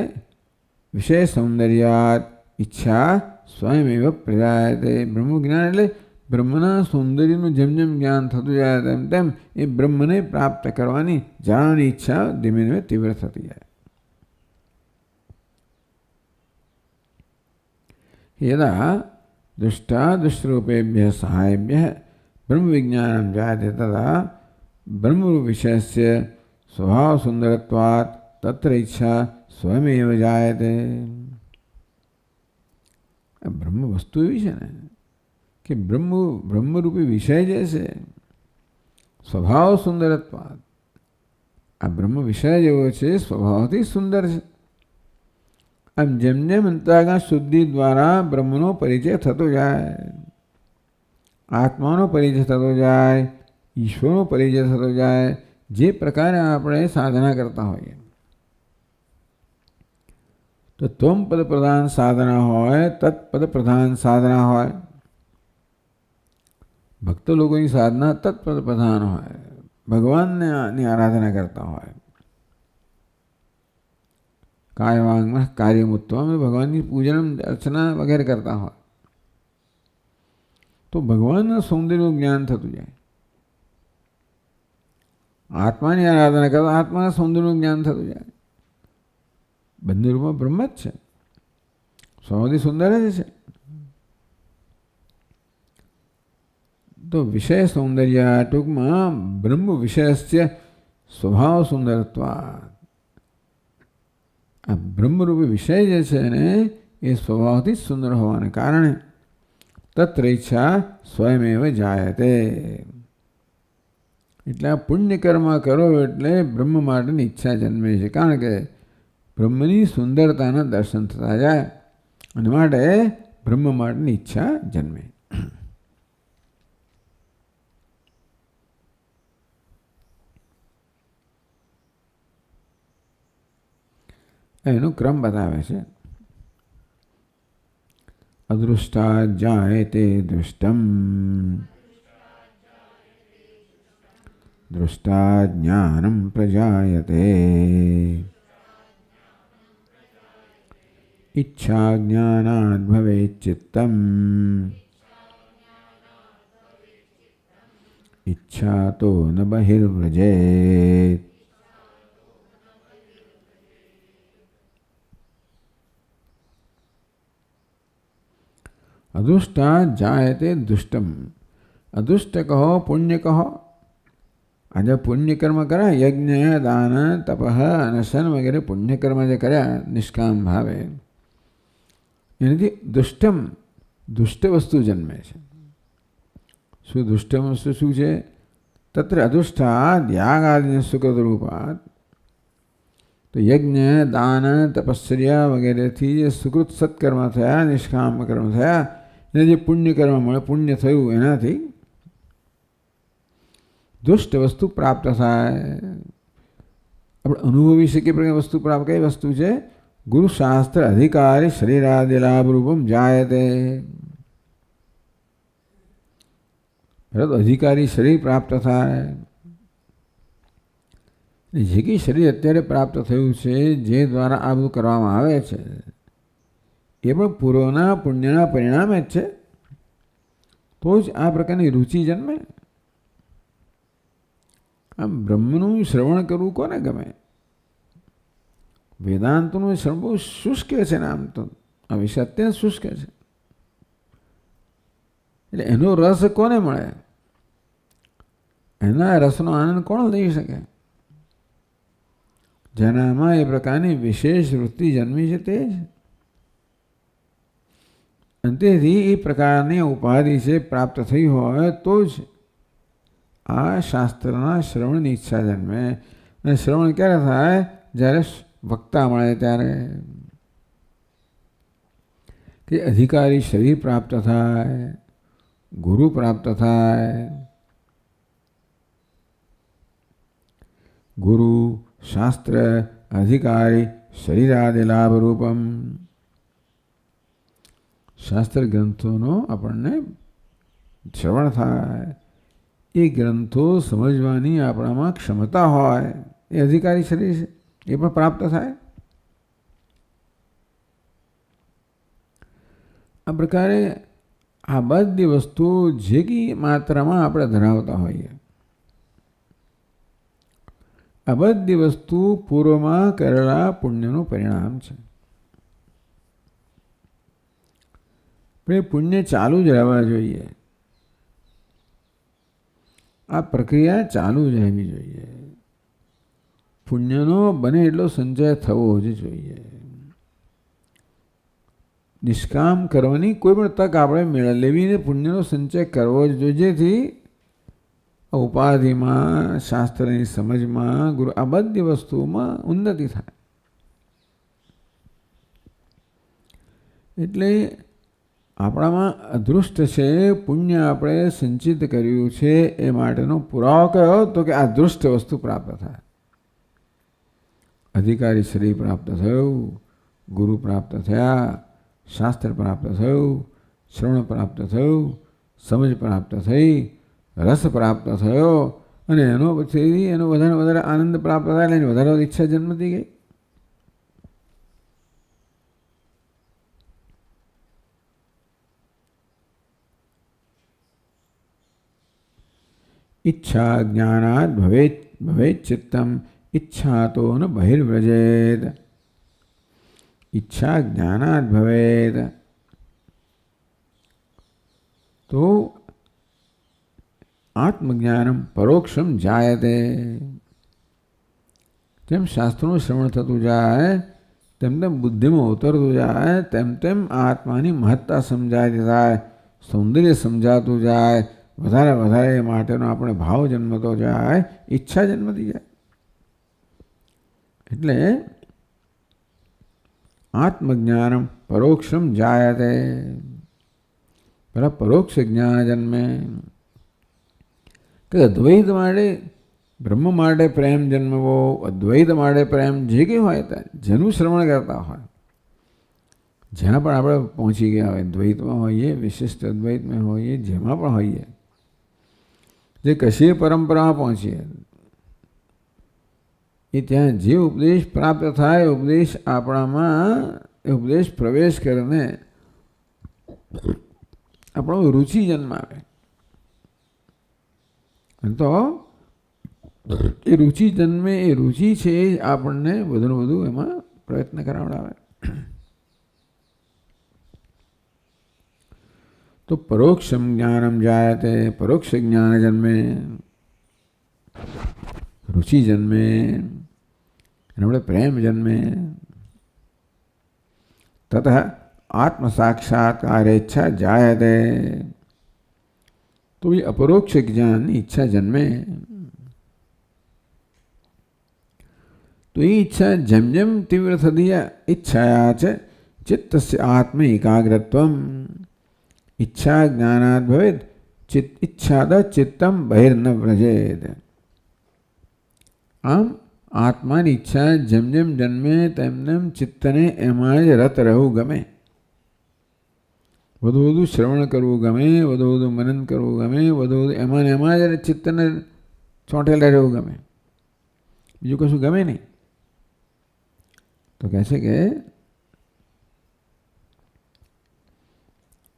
વિષય સૌંદર્યાત ઈચ્છા સ્વયમેવ પ્રજાયતે. બ્રહ્મ જ્ઞાન એટલે બ્રહ્મના સૌંદર્યનું જેમ જેમ જ્ઞાન થતું જાય તેમ તેમ એ બ્રહ્મને પ્રાપ્ત કરવાની જાણવાની ઈચ્છા ધીમે ધીમે તીવ્ર થતી જાય. યદા દુષ્ટા દુષ્ટરૂપેભ્ય સહાયભ્ય બ્રહ્મ વિજ્ઞાનમ જાયતે તદા બ્રહ્મ વિષયસ્ય સ્વભાવ સુંદરત્વાત તત્ર ઈચ્છા સ્વયમેવ જાયતે. બ્રહ્મ વસ્તુ એવી છે ને કે બ્રહ્મરૂપી વિષય જે છે સ્વભાવ સુંદરત્વાદ, આ બ્રહ્મ વિષય જેવો છે સ્વભાવથી સુંદર છે. આમ જેમ જેમ અંતરાગા શુદ્ધિ દ્વારા બ્રહ્મનો પરિચય થતો જાય, આત્માનો પરિચય થતો જાય, ઈશ્વરનો પરિચય થતો જાય, જે પ્રકારે આપણે સાધના કરતા હોઈએ તો ત્વમ પદ પ્રધાન સાધના હોય, તત્પદ પ્રધાન સાધના હોય. ભક્ત લોકોની સાધના તત્પદ પ્રધાન હોય, ભગવાનની આરાધના કરતા હોય. કાયવાંગમાં કાર્યમુત્વમ ભગવાનની પૂજન અર્ચના વગેરે કરતા હોય તો ભગવાનના સૌંદર્યનું જ્ઞાન થતું જાય. આત્માની આરાધના કરતા આત્માના સૌંદર્યનું જ્ઞાન થતું જાય. બંને રૂપમાં બ્રહ્મ જ છે, સૌથી સુંદર જ છે. તો વિષય સૌંદર્ય ટૂંકમાં બ્રહ્મ વિષયસ્ય સ્વભાવ સુંદરત્વાત્. આ બ્રહ્મરૂપી વિષય જે છે ને એ સ્વભાવથી જ સુંદર હોવાને કારણે તત્ર ઈચ્છા સ્વયમેવ જાયતે. એટલે આ પુણ્ય કર્મ કરો એટલે બ્રહ્મ માટેની ઈચ્છા જન્મે છે, કારણ કે બ્રહ્મની સુંદરતાના દર્શન થતા જાય અને માટે બ્રહ્મ માટેની ઈચ્છા જન્મે. એનો ક્રમ બતાવે છે. અદૃષ્ટા જાયતે દૃષ્ટમ, દૃષ્ટા જ્ઞાનમ પ્રજાયતે, ઈચ્છા જ્ઞાનાદ ભવેત ચિત્તમ, ઈચ્છા તો ન બહિર્વ્રજેત. અદુષ્ટા જાયતે દુષ્ટમ. અદુષ્ટ કહો, પુણ્ય કહો. આજે પુણ્ય કર્મ કર્યા, યજ્ઞ દાન તપ અનશન વગેરે પુણ્ય કર્મ જે કર્યા નિષ્કામ ભાવે, એનાથી દુષ્ટમ દુષ્ટ વસ્તુ જન્મે છે. શું દુષ્ટ વસ્તુ શું છે? તત્ર અદુષ્ટાદ યાગાદિ સુકૃત રૂપાત. તો યજ્ઞ દાન તપસ્યા વગેરેથી જે સુકૃત સત્કર્મ થયા, નિષ્કામ કર્મ થયા, એને જે પુણ્ય કર્મ મળે, પુણ્ય થયું એનાથી દુષ્ટ વસ્તુ પ્રાપ્ત થાય. આપણે અનુભવી શકીએ પ્રકારની વસ્તુ પ્રાપ્ત. કઈ વસ્તુ છે? ગુરુ શાસ્ત્ર અધિકારી શરીરાદિ લાભ રૂપમ જાયતે. અધિકારી શરીર પ્રાપ્ત થાય. જે કંઈ શરીર અત્યારે પ્રાપ્ત થયું છે, જે દ્વારા આ બધું કરવામાં આવે છે, એ પણ પૂર્વના પુણ્યના પરિણામે જ છે. તો જ આ પ્રકારની રુચિ જન્મે. આમ બ્રહ્મનું શ્રવણ કરવું કોને ગમે? વેદાંતનું શ્રવણ બહુ શુષ્ક છે ને, આમ તો આ વિષય અત્યંત શુષ્ક છે. એટલે એનો રસ કોને મળે? એના રસનો આનંદ કોણ લઈ શકે? જેનામાં એ પ્રકારની વિશેષ વૃત્તિ જન્મી છે તે જ. અને તેથી એ પ્રકારની ઉપાધિ છે પ્રાપ્ત થઈ હોય તો જ આ શાસ્ત્રના શ્રવણની ઈચ્છા જન્મે. અને શ્રવણ ક્યારે થાય? જ્યારે વક્તા મળે ત્યારે, કે અધિકારી શરીર પ્રાપ્ત થાય, ગુરુ પ્રાપ્ત થાય. ગુરુ શાસ્ત્ર અધિકારી શરીરાદિ લાભ રૂપમ. શાસ્ત્ર ગ્રંથોનો આપણને શ્રવણ થાય, એ ગ્રંથો સમજવાની આપણામાં ક્ષમતા હોય, એ અધિકારી શરીર છે, એ પણ પ્રાપ્ત થાય. આ પ્રકારે આ બધી વસ્તુ જે કંઈ માત્રામાં આપણે ધરાવતા હોઈએ, આ બધી વસ્તુ પૂર્વમાં કરેલા પુણ્યનું પરિણામ છે. પણ એ પુણ્ય ચાલુ જ રહેવા જોઈએ. આ પ્રક્રિયા ચાલુ જ રહેવી જોઈએ. પુણ્યનો બને એટલો સંચય થવો જ જોઈએ. નિષ્કામ કરવાની કોઈ પણ તક આપણે મેળવીને પુણ્યનો સંચય કરવો જ જોઈએ, જેથી ઉપાધિમાં, શાસ્ત્રની સમજમાં, ગુરુ આ બધી વસ્તુઓમાં ઉન્નતિ થાય. એટલે આપણામાં અદૃષ્ટ છે, પુણ્ય આપણે સંચિત કર્યું છે, એ માટેનો પુરાવો કયો? તો કે આ દૃષ્ટ વસ્તુ પ્રાપ્ત થાય. અધિકારી શરીર પ્રાપ્ત થયું, ગુરુ પ્રાપ્ત થયા, શાસ્ત્ર પ્રાપ્ત થયું, શ્રવણ પ્રાપ્ત થયું, સમજ પ્રાપ્ત થઈ, રસ પ્રાપ્ત થયો, અને એનો પછી એનો વધારે વધારે આનંદ પ્રાપ્ત થાય એટલે વધારે ઈચ્છા જન્મતી ગઈ. ઈચ્છા જ્ઞાનાદ ભવેત ચિત્તમ ઈચ્છા તો ન બહિર્વ્રજેત. ઈચ્છા જ્ઞાનાદ ભવેત તો આત્મજ્ઞાનમ પરોક્ષમ જાયતે. જેમ શાસ્ત્રોનું શ્રવણ થતું જાય તેમ તેમ બુદ્ધિમાં ઉતરતું જાય, તેમ તેમ આત્માની મહત્તા સમજાતી જાય, સૌંદર્ય સમજાતું જાય, વધારે વધારે માટેનો આપણે ભાવ જન્મતો જાય, ઈચ્છા જન્મતી જાય. એટલે આત્મજ્ઞાનમ પરોક્ષમ જાયતે. પેલા પરોક્ષ જ્ઞાન જન્મે. કે અદ્વૈત માટે, બ્રહ્મ માટે પ્રેમ જન્મવો, અદ્વૈત માટે પ્રેમ જે કંઈ હોય જેનું શ્રવણ કરતા હોય, જ્યાં પણ આપણે પહોંચી ગયા હોય, દ્વૈતમાં હોઈએ, વિશિષ્ટ અદ્વૈતમાં હોઈએ, જેમાં પણ હોઈએ, જે કશી પરંપરામાં પહોંચીએ, એ ત્યાં જે ઉપદેશ પ્રાપ્ત થાય, ઉપદેશ આપણામાં એ ઉપદેશ પ્રવેશ કરીને આપણો રુચિ જન્માવે. તો એ રુચિ જન્મે, એ રુચિ છે એ આપણને વધુને વધુ એમાં પ્રયત્ન કરાવડાવે. તો પરોક્ષમ જ્ઞાનમ જાયતે, પરોક્ષ જ્ઞાન જન્મે, રુચિ જન્મે, આપણે પ્રેમ જન્મે. તત આત્મ સાક્ષાત્કાર ઈચ્છા જાયતે. તો એ અપરોક્ષ જ્ઞાનની ઈચ્છા જન્મે. તો એ ઈચ્છા જેમ જેમ તીવ્ર થતી ઈચ્છાયા છે ચિત્તસ્ય આત્મ એકાગ્રત્વમ. ઈચ્છા જ્ઞાનાદ ભવેદ ઈચ્છાદ ચિત્તમ બહિર્ન વ્રજેત. આમ આત્માની ઈચ્છા જેમ જેમ જન્મે તેમ તેમ ચિત્તને એમાં જ રત રહેવું ગમે, વધુ વધુ શ્રવણ કરવું ગમે, વધુ વધુ મનન કરવું ગમે, વધુ વધુ એમાં જ ચિત્તને ચોંટેલા રહેવું ગમે, બીજું કશું ગમે નહીં. તો કહે છે કે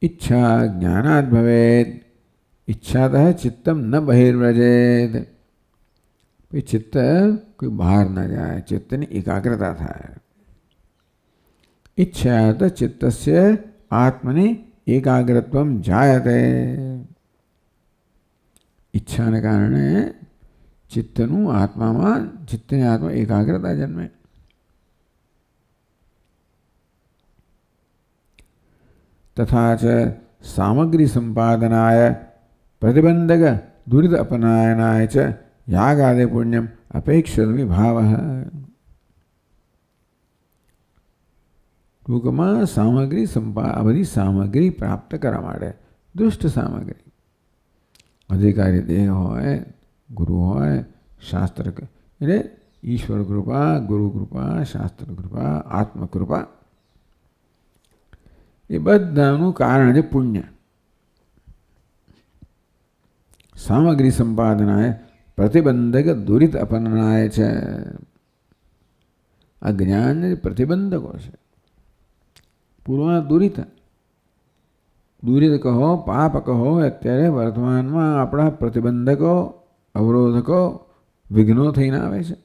ઈચ્છા જ્ઞાનાદ ભવેત ઈચ્છાતઃ ચિત્તમ ન બહિર્વ્રજેત. ચિત્ત કોઈ બહાર ન જાય, ચિત્તની એકાગ્રતા થાય. ઈચ્છાત ચિત્તસ્ય આત્મની એકાગ્રત્વમ જાયતે. ઈચ્છાને કારણે ચિત્તનું આત્મામાં, ચિત્તની આત્મા એકાગ્રતા જન્મે. તથા ચ સામગ્રી સંપાદનાય પ્રતિબંધક દુરિત અપનાયનાય ચ યાગાદે પુણ્યમ અપેક્ષિત વિભાવ. ટૂંકમાં સામગ્રી આ બધી સામગ્રી પ્રાપ્ત કરવા માટે, દુષ્ટ સામગ્રી, અધિકારી દેહ હોય, ગુરુ હોય, શાસ્ત્ર, એટલે ઈશ્વર કૃપા, ગુરુ કૃપા, શાસ્ત્ર કૃપા, આત્મકૃપા, એ બધાનું કારણ છે પુણ્ય. સામગ્રી સંપાદનાય પ્રતિબંધક દુરિત અપનાય છે. આ જ્ઞાન પ્રતિબંધકો છે. પૂર્વના દુરિત, દુરિત કહો, પાપ કહો, અત્યારે વર્તમાનમાં આપણા પ્રતિબંધકો, અવરોધકો, વિઘ્નો થઈને આવે છે.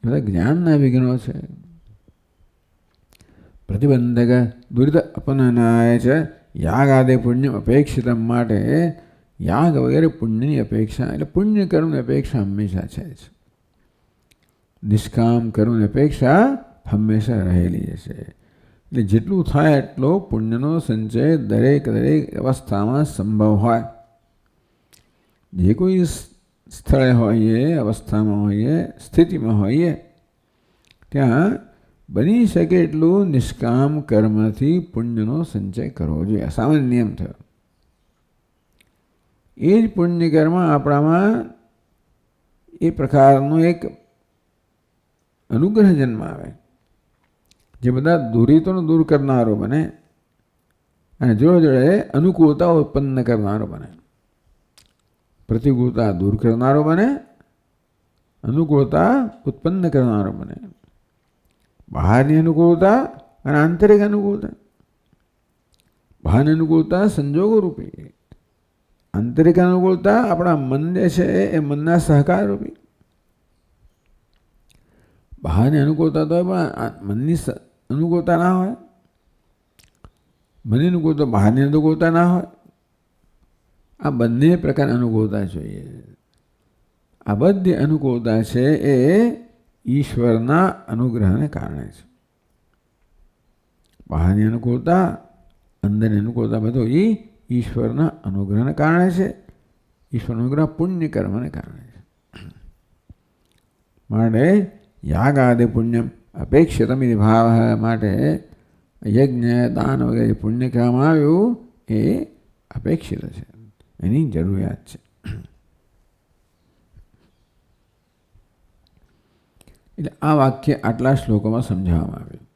બધા જ્ઞાનના વિઘ્નો છે. પ્રતિબંધક દુરિત અપનાય છે યાગ આદે પુણ્ય અપેક્ષિત. માટે યાગ વગેરે પુણ્યની અપેક્ષા, એટલે પુણ્ય કર્મની અપેક્ષા હંમેશા છે જ. નિષ્કામ કર્મની અપેક્ષા હંમેશા રહેલી છે. એટલે જેટલું થાય એટલો પુણ્યનો સંચય દરેક દરેક અવસ્થામાં સંભવ હોય. જે કોઈ સ્થળે હોઈએ, અવસ્થામાં હોઈએ, સ્થિતિમાં હોઈએ, ત્યાં બની શકે એટલું નિષ્કામ કર્મથી પુણ્યનો સંચય કરવો જોઈએ. સામાન્ય નિયમ થયો. એ જ પુણ્ય કર્મ આપણામાં એ પ્રકારનો એક અનુગ્રહ જન્મ આવે, જે બધા દુરિતોને દૂર કરનારો બને અને જોડે જોડે અનુકૂળતા ઉત્પન્ન કરનારો બને. પ્રતિકૂળતા દૂર કરનારો બને, અનુકૂળતા ઉત્પન્ન કરનારો બને. બહારની અનુકૂળતા અને આંતરિક અનુકૂળતા. બહારની અનુકૂળતા સંજોગો રૂપી, આંતરિક અનુકૂળતા આપણા મન જે છે એ મનના સહકાર રૂપી. બહારની અનુકૂળતા તો પણ મનની અનુકૂળતા ના હોય, મનની અનુકૂળતા બહારની અનુકૂળતા ના હોય. આ બંને પ્રકારની અનુકૂળતા જોઈએ. આ બધી અનુકૂળતા છે એ ઈશ્વરના અનુગ્રહને કારણે છે. બહારની અનુકૂળતા, અંદરની અનુકૂળતા બધું એ ઈશ્વરના અનુગ્રહને કારણે છે. ઈશ્વર અનુગ્રહ પુણ્ય કર્મને કારણે છે. માટે યાગાદિ પુણ્યમ અપેક્ષિતમ ભાવ માટે યજ્ઞ દાન વગેરે પુણ્ય કહેવામાં આવ્યું એ અપેક્ષિત છે, એની જરૂરિયાત છે. એટલે આ વાક્ય આટલા શ્લોકોમાં સમજાવવામાં આવ્યું.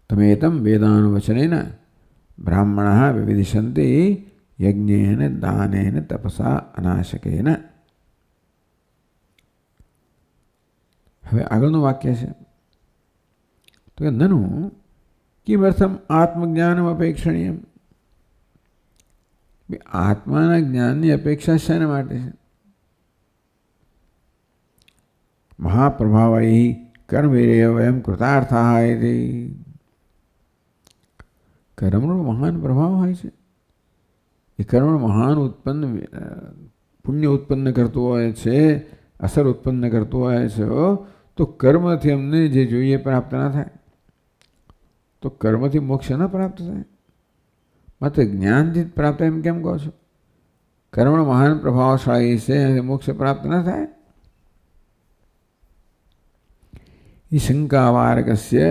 તમેતમ વેદાનુવચનેન બ્રાહ્મણઃ વિવિધિષન્તિ યજ્ઞેન દાનેન તપસા અનાશકેન. હવે આગળનું વાક્ય છે તો કે નનુ કિમર્થમ આત્મજ્ઞાનમ અપેક્ષણીયમ. આત્માના જ્ઞાનની અપેક્ષા શેના માટે છે? મહાપ્રભાવૈ કર્મવીર્ય વયમ કૃતાર્થા ઇતિ. કર્મનો મહાન પ્રભાવ હોય છે. એ કર્મ મહાન ઉત્પન્ન પુણ્ય ઉત્પન્ન કરતું હોય છે, અસર ઉત્પન્ન કરતું હોય છે. તો કર્મથી અમને જે જોઈએ પ્રાપ્ત ના થાય, તો કર્મથી મોક્ષ ન પ્રાપ્ત થાય, માત્ર જ્ઞાનથી પ્રાપ્ત એમ કેમ કહો છો? કર્મ મહાન પ્રભાવશાળી છે, મોક્ષ પ્રાપ્ત ન થાય. એ શંકાવારકસ્ય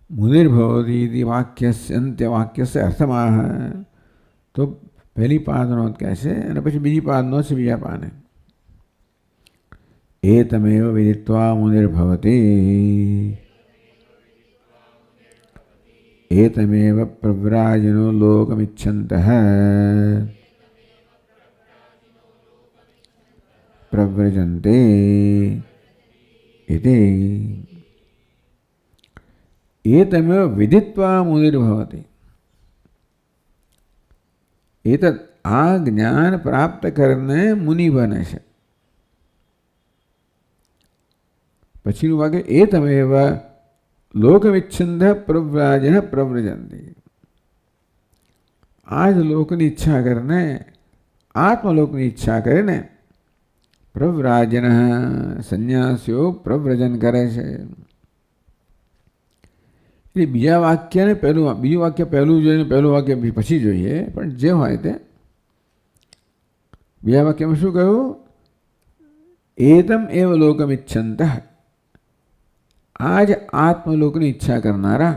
મુનિર્ભવતી વાક્યસ્ય અંત્યવાક્યસ્ય અર્થમાહ. તો પહેલી પાદનો કહે છે અને પછી બીજી પાદનો છે બીજા પાને. એતમેવ વિદિત્વા મુનિર્ભવતી એતમેવ પ્રવ્રાજનો લોકમિચ્છन्तઃ પ્રવ્રજન્તે ઇતિ. એતમેવ વિદિત્વા મુનિર્ભવતી. એતત આ જ્ઞાન પ્રાપ્ત કરીને મુનિ બને છે. પછીનું વાક્ય એતમેવ લોકમિચ્છन्तઃ પ્રવ્રાજન પ્રવ્રજન્તિ. આ જ લોકની ઈચ્છા કરીને, આત્મલોકની ઈચ્છા કરીને પ્રવ્રાજન સંન્યાસીઓ પ્રવ્રજન કરે છે. એટલે બીજા વાક્યને પહેલું, બીજું વાક્ય પહેલું જોઈએ, પહેલું વાક્ય પછી જોઈએ, પણ જે હોય તે. બીજા વાક્યમાં શું કહ્યું? એતમ એવ લોકમિચ્છन्तઃ. આ જ આત્મલોકની ઈચ્છા કરનારા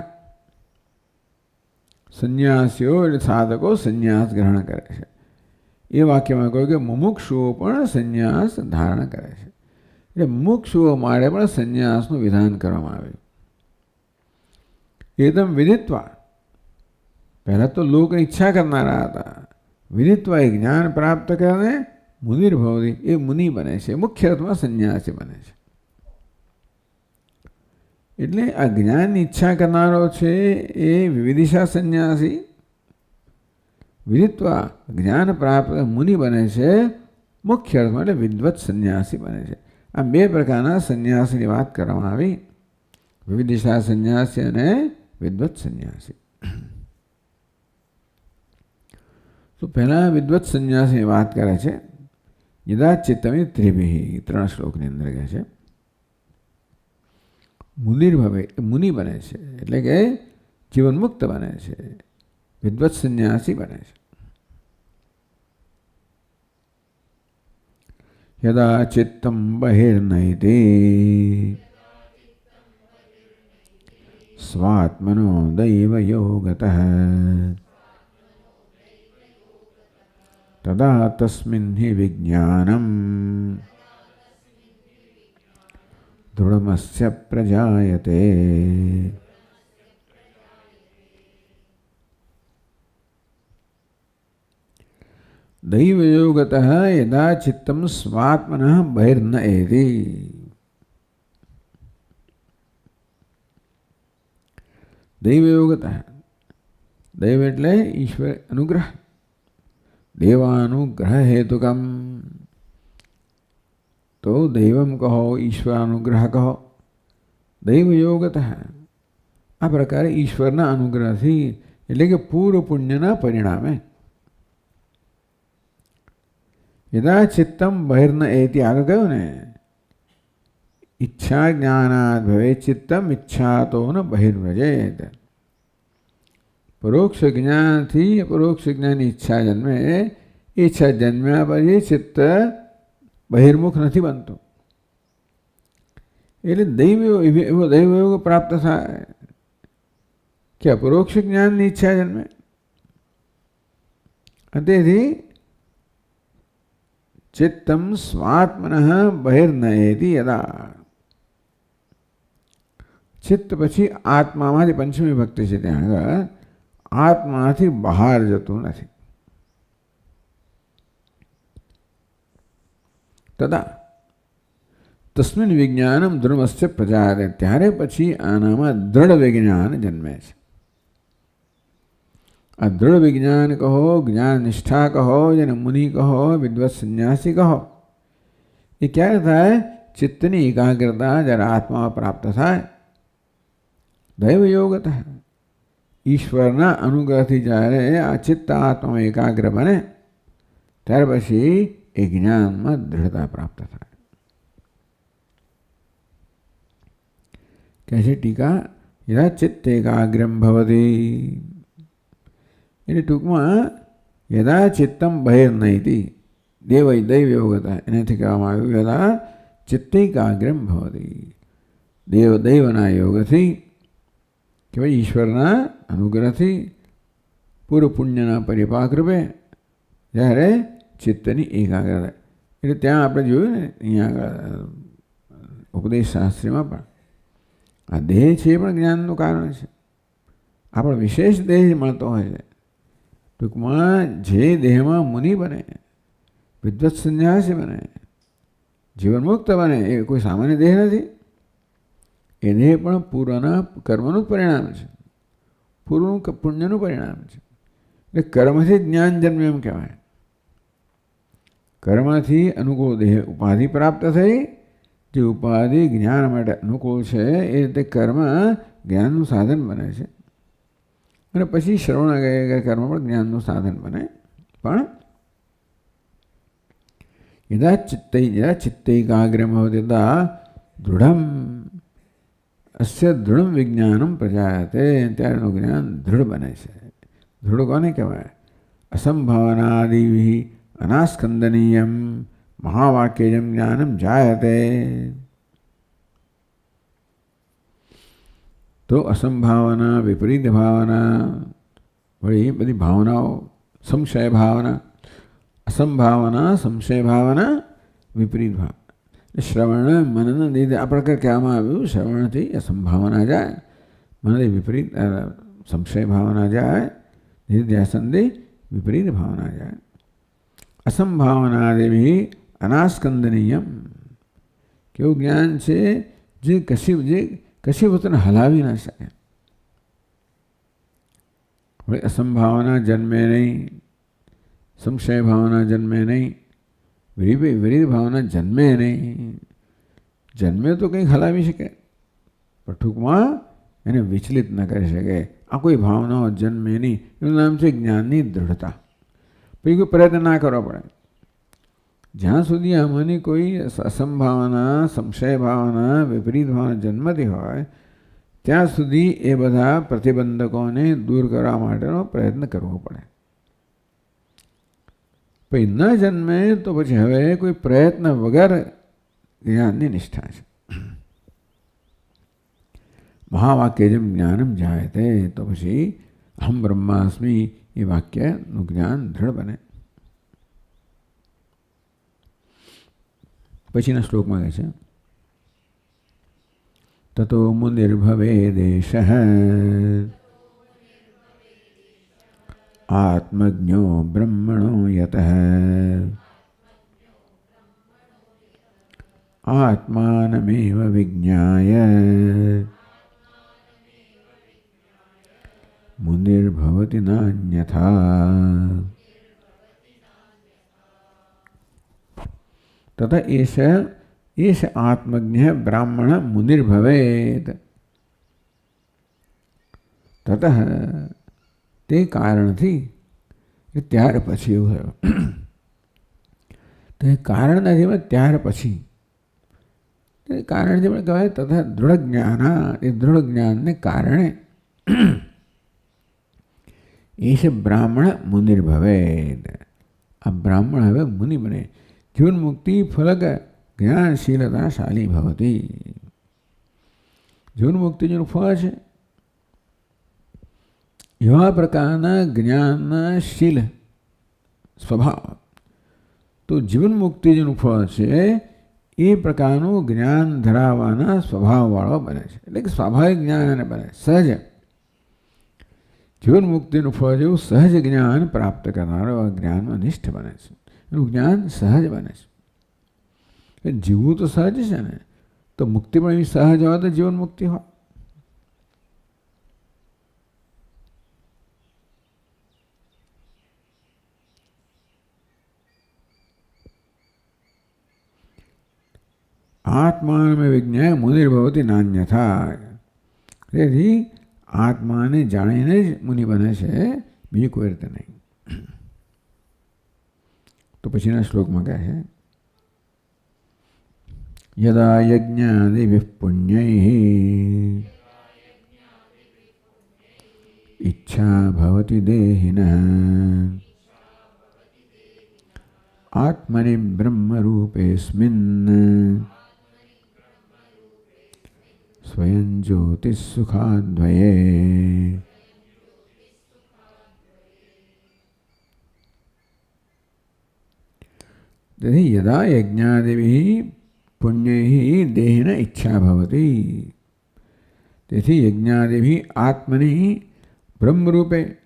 સંન્યાસીઓ એટલે સાધકો સંન્યાસ ગ્રહણ કરે છે. એ વાક્યમાં કહ્યું કે મુમુક્ષુઓ પણ સંન્યાસ ધારણ કરે છે. એટલે મુમુક્ષુઓ માટે પણ સંન્યાસનું વિધાન કરવામાં આવ્યું. એકદમ વિદિત્વા, પહેલા તો લોકની ઈચ્છા કરનારા હતા. વિદિત્વા એ જ્ઞાન પ્રાપ્ત કરીને મુનિર્ભવતી, એ મુનિ બને છે, મુખ્ય અર્થમાં સંન્યાસી બને છે. એટલે આ જ્ઞાનની ઈચ્છા કરનારો છે એ વિવિધિષા સંન્યાસી. વિદિત્વા જ્ઞાન પ્રાપ્ત મુનિ બને છે, મુખ્ય અર્થમાં એટલે વિદ્વત સંન્યાસી બને છે. આ બે પ્રકારના સંન્યાસીની વાત કરવામાં આવી, વિવિધિષા સંન્યાસી અને વિદ્વત સંન્યાસી. તો પહેલા વિદ્વત સંન્યાસીની વાત કરે છે. યદા ચિત્તમિ ત્રિભિઃ, 3 શ્લોકની અંદર કહે છે. મુનિર્ભવે, મુનિ બને છે એટલે કે જીવન મુક્ત બને છે, વિદ્વત સંન્યાસી બને છે. યદા ચિત્તમ બહિર્નયતિ, स्वात्मनो दैवयोगतः तदा तस्मिन् हि विज्ञानम् दृढमस्य प्रजायते। दैवयोगतः यदा चित्तं स्वात्मनः बहिर्न एति। दैवयोगतः, दैव એટલે ઈશ્વર અનુગ્રહ, દેવાનુગ્રહ હેતુકમ, તો દૈવમ કહો, ઈશ્વરાનુગ્રહ કહો. દૈવયોગતઃ આ પ્રકારે ઈશ્વરના અનુગ્રહથી એટલે કે પૂર્વ પુણ્યના પરિણામે યદા ચિત્તમ બહિર્ન એતિ આગળ કહ્યું ને, ઈચ્છા જ્ઞાનાદ ભવે ચિત્તમ ઈચ્છાતો ન બહિર્વ્રજેત. પરોક્ષ જ્ઞાનથી અપરોક્ષ જ્ઞાનની ઈચ્છા જન્મે, ઈચ્છા જન્મ્યા પછી ચિત્ત બહિર્મુખ નથી બનતું. એટલે એવો દૈવયોગ પ્રાપ્ત થાય કે અપરોક્ષ જ્ઞાનની ઈચ્છા જન્મે. તેથી ચિત્તમ સ્વાત્મનઃ બહિર્નયતિ યદા, ચિત્ત પછી આત્મામાંથી પંચમી ભક્તિ છે ત્યાં આગળ, આત્માથી બહાર જતું નથી. તદા તસ્મિન વિજ્ઞાનમ ધ્રુવસ્ય પ્રજાયતે, ત્યારે પછી આનામાં દ્રઢ વિજ્ઞાન જન્મે છે. આ દ્રઢ વિજ્ઞાન કહો, જ્ઞાન નિષ્ઠા કહો, જેને મુનિ કહો, વિદ્વત સંન્યાસી કહો, એ ક્યારે થાય? ચિત્તની એકાગ્રતા જ્યારે આત્મા પ્રાપ્ત થાય. દૈવયોગતઃ ઈશ્વરના અનુગ્રહથી જ્યારે આ ચિત્ત આત્મા એકાગ્ર બને ત્યાર પછી એ જ્ઞાનમાં દૃઢતા પ્રાપ્ત થાય. કહે છે ટીકા, યદા ચિત્ત એકાગ્રમ ભવતી, એટલે ટૂંકમાં યદા ચિત્તમ બહિર્નયતિ દૈવયોગતા, એનાથી કહેવામાં આવ્યું યદા ચિત્તૈકાગ્રમ ભવતી, દૈવના યોગથી કે ભાઈ ઈશ્વરના અનુગ્રહથી પૂર્વ પુણ્યના પરિપાક રૂપે જ્યારે ચિત્તની એકાગ્રતા. એટલે ત્યાં આપણે જોયું ને અહીંયા આગળ ઉપદેશ શાસ્ત્રીમાં પણ આ દેહ છે એ પણ જ્ઞાનનું કારણ છે. આપણો વિશેષ દેહ મળતો હોય છે. ટૂંકમાં જે દેહમાં મુનિ બને, વિદ્વત સંન્યાસી બને, જીવનમુક્ત બને, એ કોઈ સામાન્ય દેહ નથી. એ દેહ પણ પૂર્વના કર્મનું જ પરિણામ છે, પૂર્વનું પુણ્યનું પરિણામ છે. એટલે કર્મથી જ્ઞાન જન્મે એમ કહેવાય. કર્મથી અનુકૂળ દેહ ઉપાધિ પ્રાપ્ત થઈ, જે ઉપાધિ જ્ઞાન માટે અનુકૂળ છે એ રીતે કર્મ જ્ઞાનનું સાધન બને છે. અને પછી શ્રવણ કર્મ પણ જ્ઞાનનું સાધન બને. પણ યદા ચિત્તૈકાગ્રમ ભવતિ તદા દૃઢમ અસ્ય દૃઢમ વિજ્ઞાનમ પ્રજાયતે, ત્યારનું જ્ઞાન દૃઢ બને છે. દૃઢ કોને કહેવાય? અસંભાવનાદિ અનાસ્કંદનીયમ મહાવાક્યજમ જ્ઞાનમ જાયતે. તો અસંભાવના, વિપરીત ભાવના, વળી બધી ભાવનાઓ, સંશય ભાવના, અસંભાવના, સંશય ભાવના, વિપરીત ભાવના. શ્રવણ મનન લીધે આ પ્રકાર કહેવામાં આવ્યું. શ્રવણથી અસંભાવના જાય, મનથી વિપરીત સંશય ભાવના જાય, નિર્ધ્યાસનથી વિપરીત ભાવના જાય. અસંભાવના દેવી અનાસ્કંદનીયમ, કેવું જ્ઞાન છે જે કશી વસ્તુને હલાવી ના શકે. હવે અસંભાવના જન્મે નહીં, સંશય ભાવના જન્મે નહીં, વિપરીત ભાવના જન્મે નહીં. જન્મે તો કંઈક હલાવી શકે, પણ ટૂંકમાં એને વિચલિત ન કરી શકે. આ કોઈ ભાવનાઓ જન્મે નહીં, એનું નામ છે જ્ઞાનની દ્રઢતા. પછી કોઈ પ્રયત્ન ના કરવો પડે. જ્યાં સુધી આમાંની કોઈ અસંભાવના, સંશય ભાવના, વિપરીત ભાવના જન્મતી હોય ત્યાં સુધી એ બધા પ્રતિબંધકોને દૂર કરવા માટેનો પ્રયત્ન કરવો પડે. પછી ન જન્મે તો પછી હવે કોઈ પ્રયત્ન વગર જ્ઞાનની નિષ્ઠા છે. મહાવાક્યજમ જ્ઞાનમ જાયતે, તો પછી અહમ બ્રહ્માસ્મિ એ વાક્યનું જ્ઞાન દૃઢ બને. પછીના શ્લોકમાં કહે છે તતો મુનિર્ભવે દેશ આત્મજ્ઞો બ્રહ્મણો યતઃ આત્માનમેવ વિજ્ઞાય મુનિર્ભવતિ નાન્યથા. તથા એષ આત્મજ્ઞ બ્રાહ્મણ મુનિર્ભવેત. તત તે કારણથી, ત્યાર પછી એવું થયું. તો એ કારણ નથી, ત્યાર પછી કારણથી પણ કહેવાય. તથા દૃઢ જ્ઞાન, એ દૃઢ જ્ઞાનને કારણે એષ બ્રાહ્મણ મુનિર્ભવેત. આ બ્રાહ્મણ હવે મુનિ બને. જીવન મુક્તિ ફલક જ્ઞાનશીલતાશાલી ભવતી. જીવન મુક્તિ જેનું ફળ છે એવા પ્રકારના જ્ઞાનના શીલ સ્વભાવ. તો જીવન મુક્તિ જેનું ફળ છે એ પ્રકારનું જ્ઞાન ધરાવવાના સ્વભાવવાળો બને છે. એટલે કે સ્વાભાવિક જ્ઞાન બને, સહજ. જીવન મુક્તિનું ફળ જેવું સહજ જ્ઞાન પ્રાપ્ત કરનારો જ્ઞાનમાં નિષ્ઠ બને છે. એનું જ્ઞાન સહજ બને છે. જીવવું તો સહજ છે ને, તો મુક્તિ પણ એવી સહજ હોય તો જીવન મુક્તિ હોય. આત્માને વિજ્ઞાય મુનિર્ભવતી નાન્યથા. તેથી આત્માને જાણીને જ મુનિ બને છે, બીજી કોઈ રીતે નહીં. તો પછીના શ્લોકમાં કહે છે યદા યજ્ઞાદિ પુણ્યૈઃ ઈચ્છા ભવતિ દેહિનઃ આત્મનિ બ્રહ્મરૂપેસ્મિન્ સ્વયં જ્યોતિઃ સુખાદ્વયે. તેથી યદા યજ્ઞાદિभिः પુણ્યૈઃ દેહિન ઈચ્છા ભવતી. તેથી યજ્ઞાદિभिः આત્મનિ બ્રહ્મરૂપે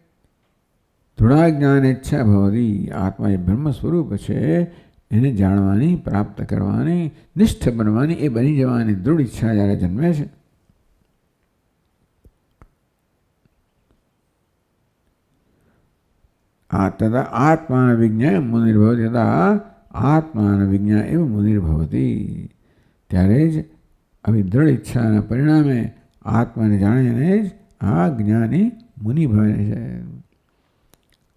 દૃઢાજ્ઞાન ઈચ્છા ભવતી. આત્મા એ બ્રહ્મ સ્વરૂપ છે, એને જાણવાની, પ્રાપ્ત કરવાની, નિષ્ઠ બનવાની, એ બની જવાની દૃઢ ઈચ્છા જ્યારે જન્મે છે તથા આત્માન વિજ્ઞાય મુનિર્ભવતી. તથા આત્માન વિજ્ઞા એવ મુનિર્ભવતી. ત્યારે જ આવી દ્રઢ ઈચ્છાના પરિણામે આત્માને જાણીને જ આ જ્ઞાની મુનિ ભવે છે.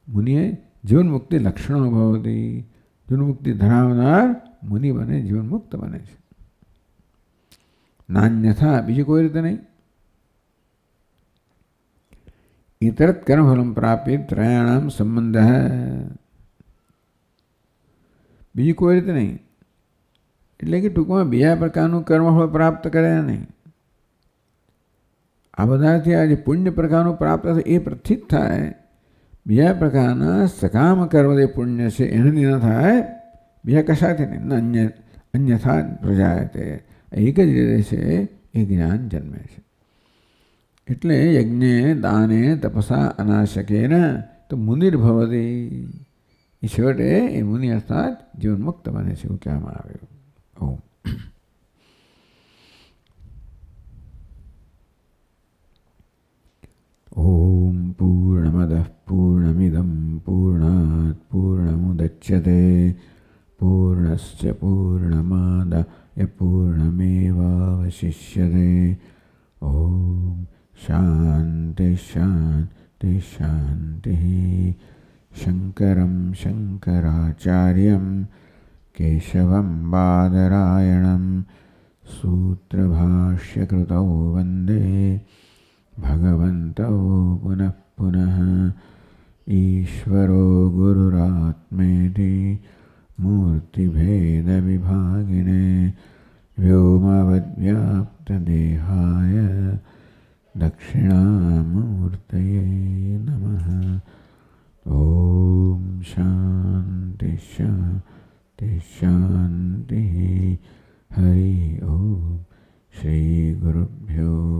મુનિએ જીવન મુક્તિ લક્ષણો ભવતી. જીવન મુક્તિ ધરાવનાર મુનિ બને, જીવન મુક્ત બને છે. નાન્યથા, બીજી કોઈ રીતે નહીં. ઇતરત કર્મફલમ પ્રાપ્તિ ત્રયાણામ સંબંધ. બીજી કોઈ રીતે નહીં. એટલે કે ટૂંકમાં બીજા પ્રકારનું કર્મફળ પ્રાપ્ત કરે નહીં. આ બધાથી આ જે પુણ્ય પ્રકારનું પ્રાપ્ત થાય એ પ્રથિત થાય. બીજા પ્રકારના સકામ કર્મ જે પુણ્ય છે એનાથી ન થાય, બીજા કશાથી નહીં. અન્યથા પ્રજાય તે એક જ રીતે છે એ જ્ઞાન જન્મે છે. એટલે યજ્ઞે દાને તપસા અનાશકેન તો મુનિર્ભવતી. એ છેવટે એ મુનિ અર્થાત જીવન મુક્ત બને છે એવું કહેવામાં આવ્યું. ઓમ ઓમ પૂર્ણમદઃ પૂર્ણમિદં પૂર્ણાત પૂર્ણમુદચ્યતે પૂર્ણસ્ય પૂર્ણમાદાય પૂર્ણમેવાવશિષ્યતે. ઓમ શાંતિ શાંતિ શાંતિ. શંકરં શંકરાચાર્યં કેશવં બાદરાયણં સૂત્રભાષ્યકૃતૌ વંદે ભગવन्तौ પુનઃ પુનઃ. ઈશ્વરો ગુરુરાત્મેતિ મૂર્તિભેદવિભાગિને વ્યોમવદ્વ્યાપ્તદેહાય दक्षिणामूर्तये नमः। ओम शांति शांति शांति। हरि ओम। श्री गुरुभ्यो